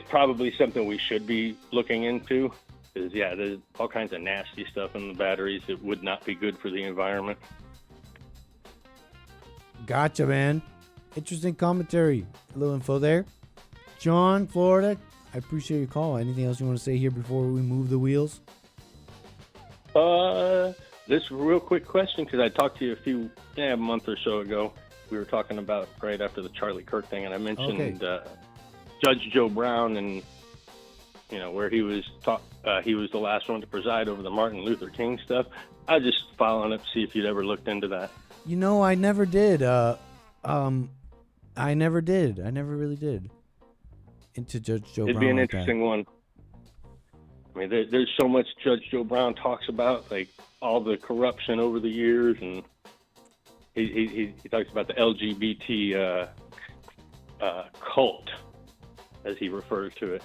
probably something we should be looking into. Because, there's all kinds of nasty stuff in the batteries that would not be good for the environment. Gotcha, man. Interesting commentary. A little info there. John, Florida, I appreciate your call. Anything else you want to say here before we move the wheels? This real quick question, because I talked to you a month or so ago. We were talking about right after the Charlie Kirk thing, and I mentioned Judge Joe Brown and where he was the last one to preside over the Martin Luther King stuff. I was just following up to see if you'd ever looked into that. I never did. I never did. I never really did. Into Judge Joe Brown. It'd be an interesting one. I mean, there's so much Judge Joe Brown talks about, like all the corruption over the years, and he talks about the LGBT cult, as he refers to it.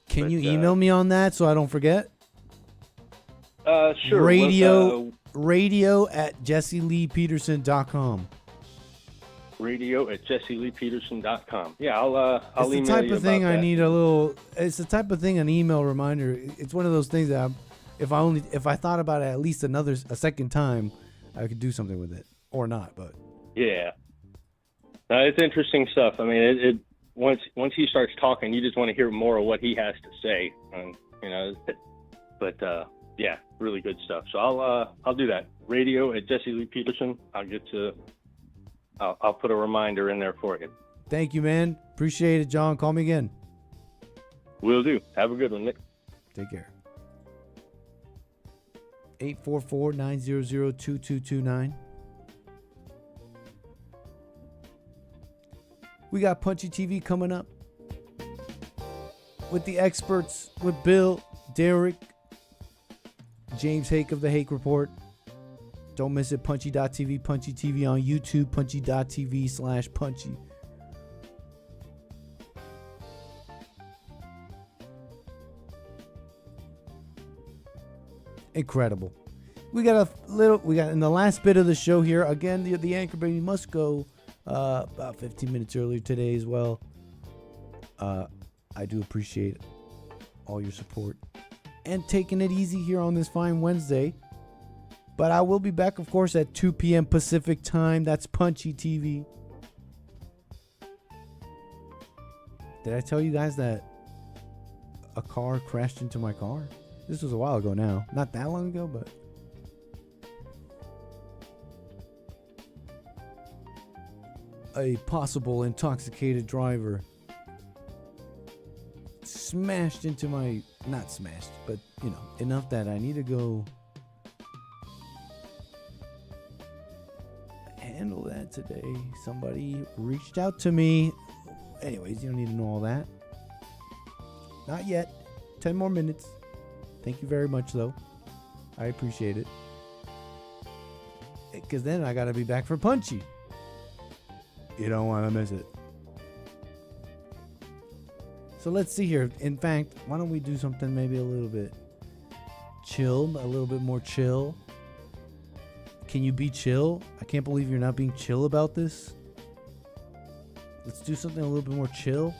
Can you email me on that so I don't forget? Sure. Radio at jesseleepeterson.com. Radio at jesseleepeterson.com. Yeah, I'll email you. It's the type of thing about I that. need it's the type of thing, an email reminder. It's one of those things that if I thought about it at least a second time, I could do something with it or not, but. Yeah. No, it's interesting stuff. I mean, once he starts talking, you just want to hear more of what he has to say. Yeah, really good stuff. So I'll do that. Radio at Jesse Lee Peterson. I'll put a reminder in there for you. Thank you, man. Appreciate it, John. Call me again. Will do. Have a good one, Nick. Take care. 844-900-2229. We got Punchy TV coming up with the experts, with Bill, Derek, James Hake of the Hake Report. Don't miss it. Punchy.tv, Punchy TV on YouTube, punchy.tv/punchy. Incredible. We got in the last bit of the show here. Again, the anchor baby must go about 15 minutes earlier today as well. I do appreciate all your support and taking it easy here on this fine Wednesday. But I will be back, of course, at 2 p.m. Pacific time. That's Punchy TV. Did I tell you guys that a car crashed into my car? This was a while ago now. Not that long ago, but... a possible intoxicated driver smashed into my... Not smashed, but, enough that I need to go... handle that today. Somebody reached out to me. Anyways, you don't need to know all that. Not yet. 10 more minutes. Thank you very much, though. I appreciate it. Because then I got to be back for Punchy. You don't want to miss it. So let's see here. In fact, why don't we do something maybe a little bit chill, a little bit more chill. Can you be chill? I can't believe you're not being chill about this. Let's do something a little bit more chill.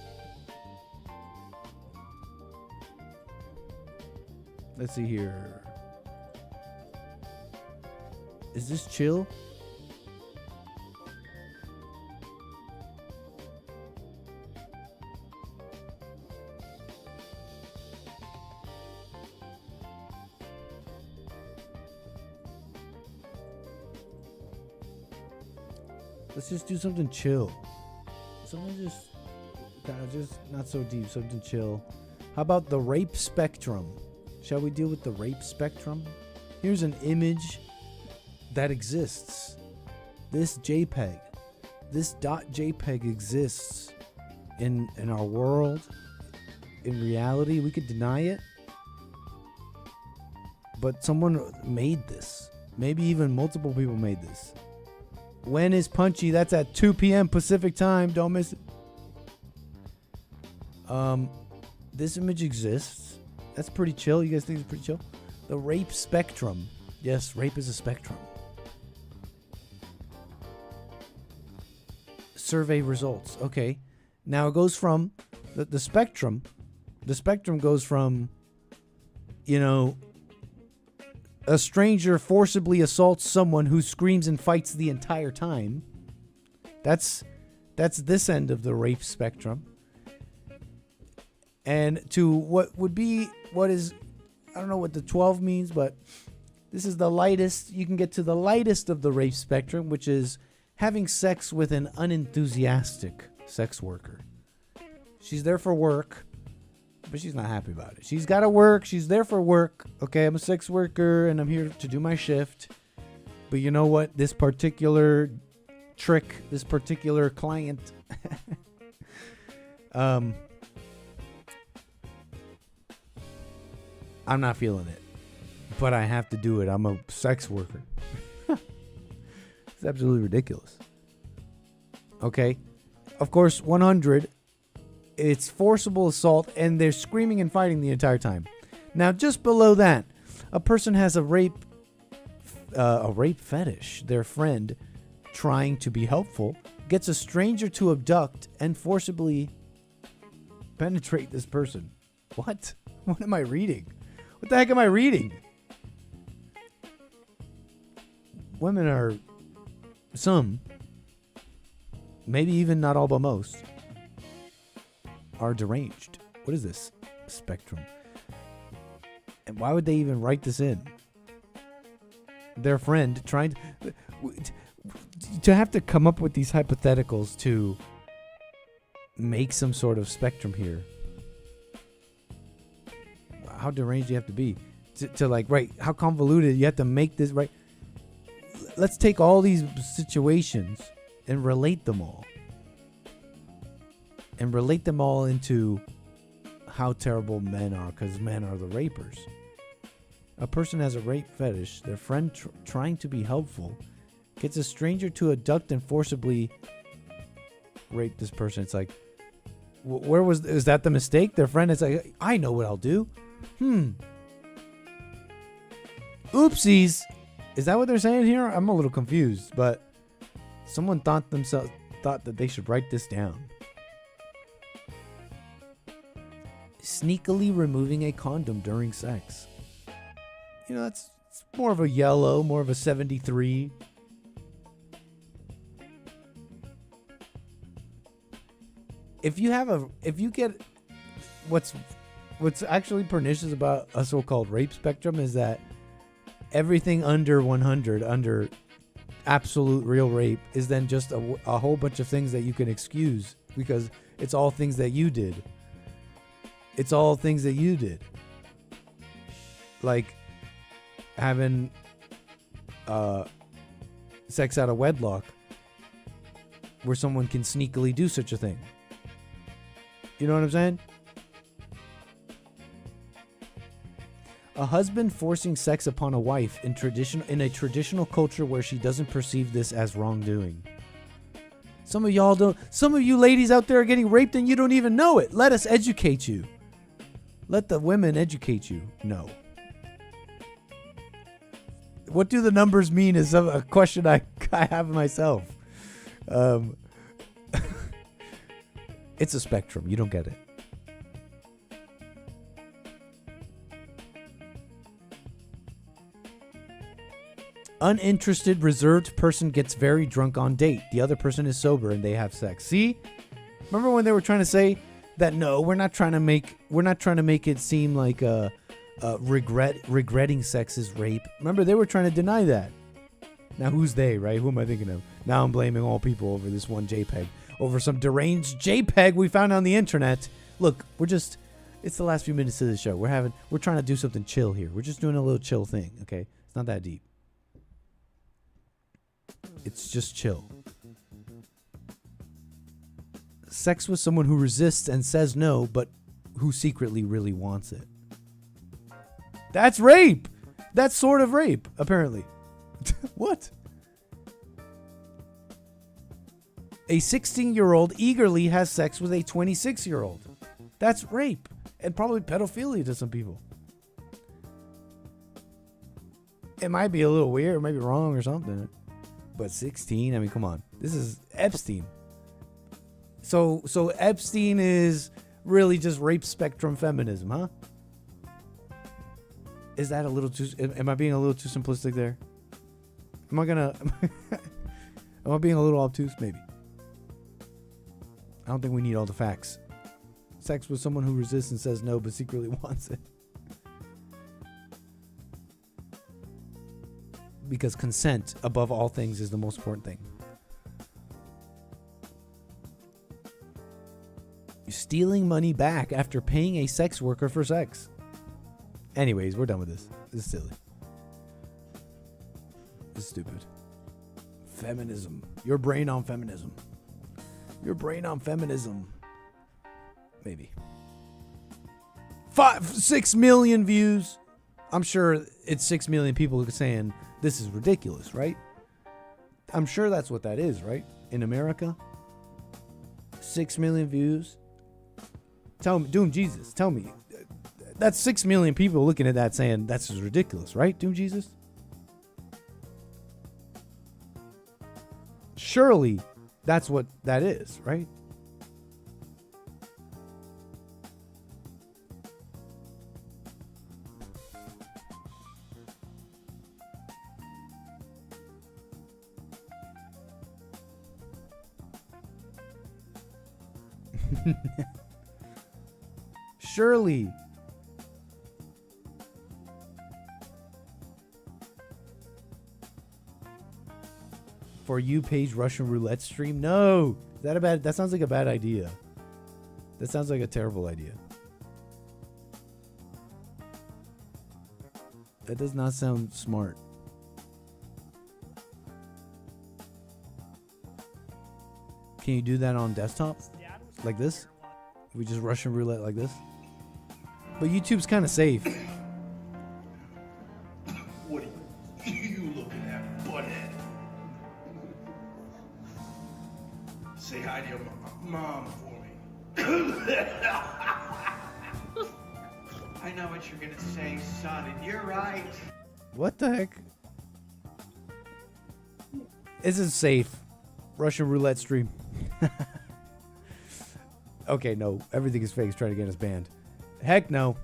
Let's see here. Is this chill? Let's just do something chill. Something just kind of just not so deep, something chill. How about the rape spectrum? Shall we deal with the rape spectrum? Here's an image that exists. This JPEG, this .jpeg exists in our world. In reality, we could deny it, but someone made this. Maybe even multiple people made this. When is Punchy? That's at 2 p.m. Pacific time. Don't miss it. This image exists. That's pretty chill. You guys think it's pretty chill? The rape spectrum. Yes, rape is a spectrum. Survey results. Okay. Now it goes from the spectrum. The spectrum goes from, a stranger forcibly assaults someone who screams and fights the entire time. That's this end of the rape spectrum. And to what is, I don't know what the 12 means, but this is the lightest. You can get to the lightest of the rape spectrum, which is having sex with an unenthusiastic sex worker. She's there for work, but she's not happy about it. She's got to work. She's there for work. Okay, I'm a sex worker, and I'm here to do my shift. But you know what? This particular trick, this particular client, I'm not feeling it. But I have to do it. I'm a sex worker. It's absolutely ridiculous. Okay. Of course, 100, it's forcible assault, and they're screaming and fighting the entire time. Now, just below that, a person has a rape fetish. Their friend, trying to be helpful, gets a stranger to abduct and forcibly penetrate this person. What? What am I reading? What the heck am I reading? Women are, some, maybe even not all but most, are deranged. What is this spectrum? And why would they even write this in? Their friend trying to have to come up with these hypotheticals to make some sort of spectrum here. How deranged do you have to be to like, right? How convoluted you have to make this, right? Let's take all these situations and relate them all. And relate them all into how terrible men are, because men are the rapers. A person has a rape fetish. Their friend trying to be helpful gets a stranger to abduct and forcibly rape this person. It's like, is that the mistake? Their friend is like, I know what I'll do. Oopsies. Is that what they're saying here? I'm a little confused, but someone thought that they should write this down. Sneakily removing a condom during sex. It's more of a yellow, more of a 73. If you get what's actually pernicious about a so-called rape spectrum is that everything under 100, under absolute real rape, is then just a whole bunch of things that you can excuse because it's all things that you did. It's all things that you did. Like having sex out of wedlock where someone can sneakily do such a thing. You know what I'm saying? A husband forcing sex upon a wife in a traditional culture where she doesn't perceive this as wrongdoing. Some of y'all don't. Some of you ladies out there are getting raped and you don't even know it. Let us educate you. Let the women educate you. No. What do the numbers mean is a question I have myself. It's a spectrum. You don't get it. Uninterested, reserved person gets very drunk on date. The other person is sober and they have sex. See? Remember when they were trying to say that no, we're not trying to make it seem like regretting sex is rape. Remember, they were trying to deny that. Now who's they, right? Who am I thinking of? Now I'm blaming all people over this one JPEG. over some deranged JPEG we found on the internet. Look, it's the last few minutes of the show. We're trying to do something chill here. We're just doing a little chill thing, okay? It's not that deep. It's just chill. Sex with someone who resists and says no, but who secretly really wants it. That's rape. That's sort of rape, apparently. What? A 16-year-old eagerly has sex with a 26-year-old. That's rape. And probably pedophilia to some people. It might be a little weird. It might be wrong or something. But 16? I mean, come on. This is Epstein. So Epstein is really just rape spectrum feminism, huh? Is that a little too... Am I being a little too simplistic there? Am I being a little obtuse? Maybe. I don't think we need all the facts. Sex with someone who resists and says no but secretly wants it. Because consent, above all things, is the most important thing. You're stealing money back after paying a sex worker for sex. Anyways, we're done with this. This is silly. This is stupid. Feminism. Your brain on feminism. Your brain on feminism. Maybe. 6 million views. I'm sure it's 6 million people saying this is ridiculous, right? I'm sure that's what that is, right? In America. 6 million views. Tell me, Doom Jesus, tell me. That's 6 million people looking at that saying that's ridiculous, right, Doom Jesus? Surely that's what that is, right? Surely. For you, page Russian roulette stream? No. That sounds like a bad idea. That sounds like a terrible idea. That does not sound smart. Can you do that on desktop? Like this? We just Russian roulette like this? But YouTube's kind of safe. What are you looking at, butthead? Say hi to your mom for me. I know what you're gonna say, son, and you're right. What the heck? This is safe. Russian roulette stream. Okay, no. Everything is fake. He's trying to get us banned. Heck no.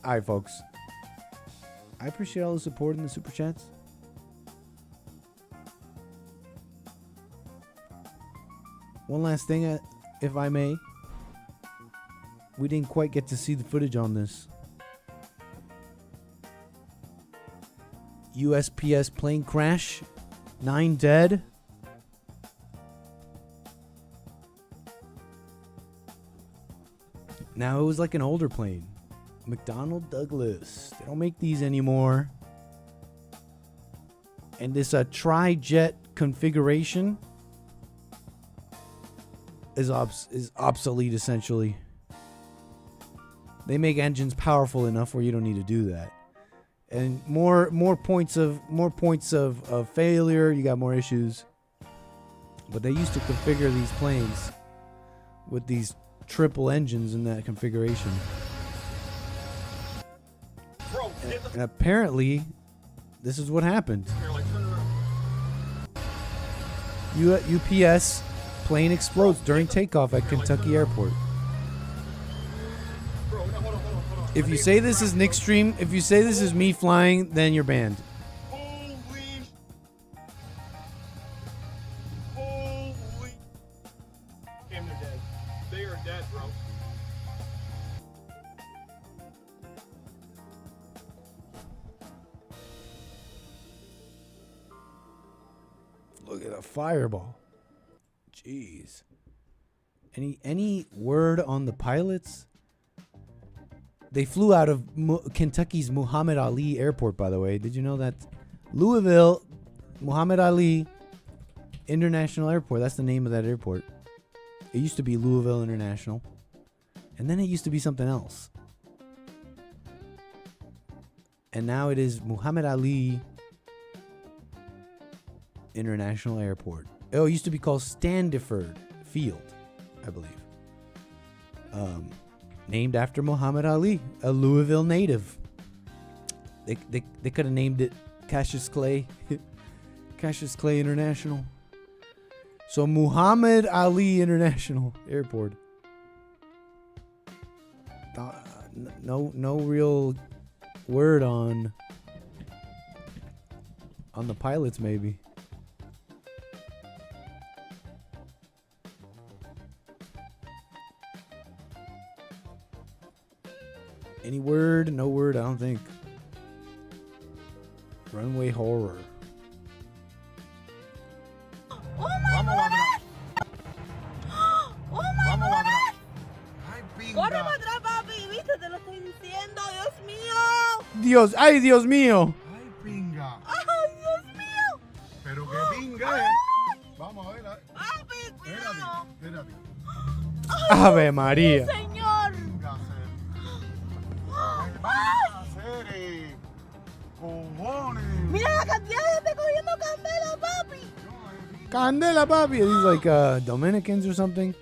Alright, folks. I appreciate all the support in the super chats. One last thing, if I may. We didn't quite get to see the footage on this. USPS plane crash. 9 dead. Now it was like an older plane. McDonnell Douglas. They don't make these anymore. And this tri-jet configuration is obsolete essentially. They make engines powerful enough where you don't need to do that. And more points of failure, you got more issues. But they used to configure these planes with these triple engines in that configuration. And apparently, this is what happened. UPS plane explodes during takeoff at Kentucky Airport. If you say this is Nick Stream, if you say this is me flying, then you're banned. Damn, they're dead. They are dead, bro. Look at a fireball. Jeez. Any word on the pilots? They flew out of Kentucky's Muhammad Ali Airport, by the way. Did you know that? Louisville, Muhammad Ali International Airport. That's the name of that airport. It used to be Louisville International. And then it used to be something else. And now it is Muhammad Ali International Airport. Oh, it used to be called Standiford Field, I believe. Named after Muhammad Ali, a Louisville native. They could have named it Cassius Clay. Cassius Clay International. So Muhammad Ali International Airport. No real word on the pilots, maybe. Any word? No word, I don't think. Runway horror. ¡Oh, my God! ¡Oh, my God! ¡Corre para atrás, papi! ¿Viste? Te lo estoy diciendo. ¡Dios mío! Dios, ay, Dios mío. ¡Ay, Dios mío! Pero que pinga, Vamos a ver. Papi, cuidado. Espérate. Ave María. Señor. Mira la cantidad de gente cogiendo candela, papi. Candela, papi. Are these like Dominicans or something?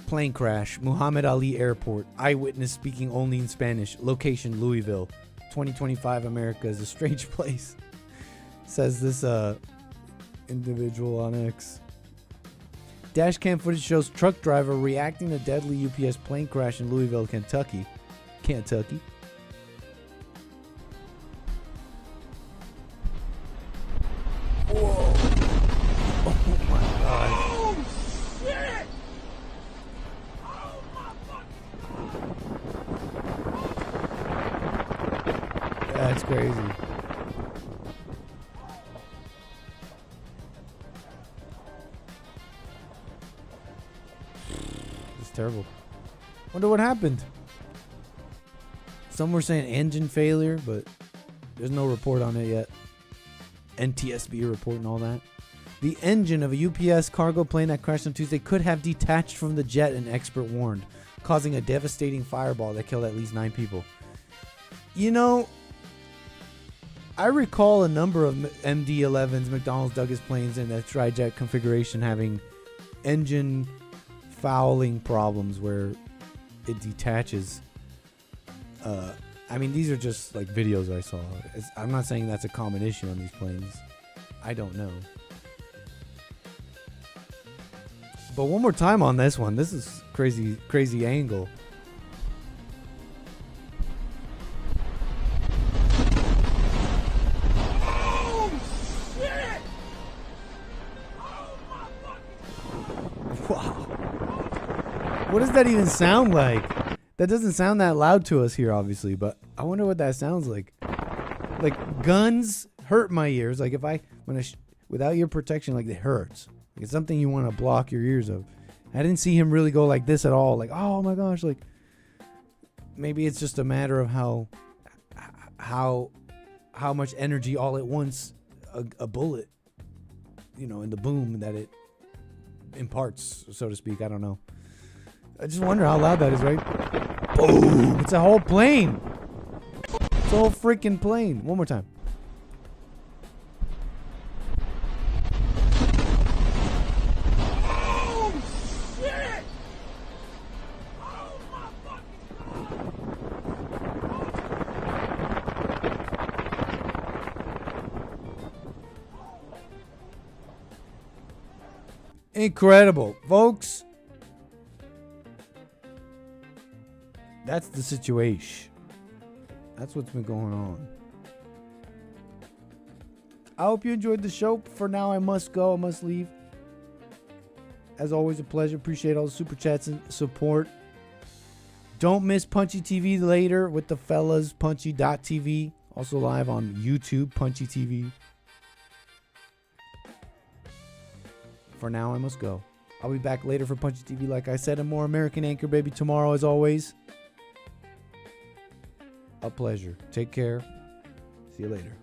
Plane crash, Muhammad Ali Airport. Eyewitness speaking only in Spanish. Location, Louisville. 2025 America is a strange place. Says this individual on X. Dashcam footage shows truck driver reacting to deadly UPS plane crash in Louisville, Kentucky. Whoa. Oh my God. Oh, shit. That's crazy. It's terrible. Wonder what happened. Some were saying engine failure, but there's no report on it yet. NTSB report and all that. The engine of a UPS cargo plane that crashed on Tuesday could have detached from the jet, an expert warned, causing a devastating fireball that killed at least 9 people. You know, I recall a number of MD-11s, McDonnell Douglas planes in that tri-jet configuration having engine fouling problems where it detaches. I mean, these are just like videos I saw. I'm not saying that's a common issue on these planes. I don't know. But one more time on this one. This is crazy angle. Oh, shit. Wow. What does that even sound like? That doesn't sound that loud to us here, obviously, but I wonder what that sounds like. Like, guns hurt my ears. Like, without ear protection, like, it hurts. Like, it's something you want to block your ears of. I didn't see him really go like this at all. Like, oh my gosh, like, maybe it's just a matter of how much energy all at once a bullet, in the boom that it imparts, so to speak. I don't know. I just wonder how loud that is, right? Boom! It's a whole plane. It's a whole freaking plane. One more time. Oh, shit. Oh, my Incredible, folks. That's the situation. That's what's been going on. I hope you enjoyed the show. For now, I must go. I must leave. As always, a pleasure. Appreciate all the super chats and support. Don't miss Punchy TV later with the fellas. Punchy.tv. Also live on YouTube. Punchy TV. for now, I must go. I'll be back later for Punchy TV, like I said, and more American Anchor Baby tomorrow, as always. A pleasure. Take care. See you later.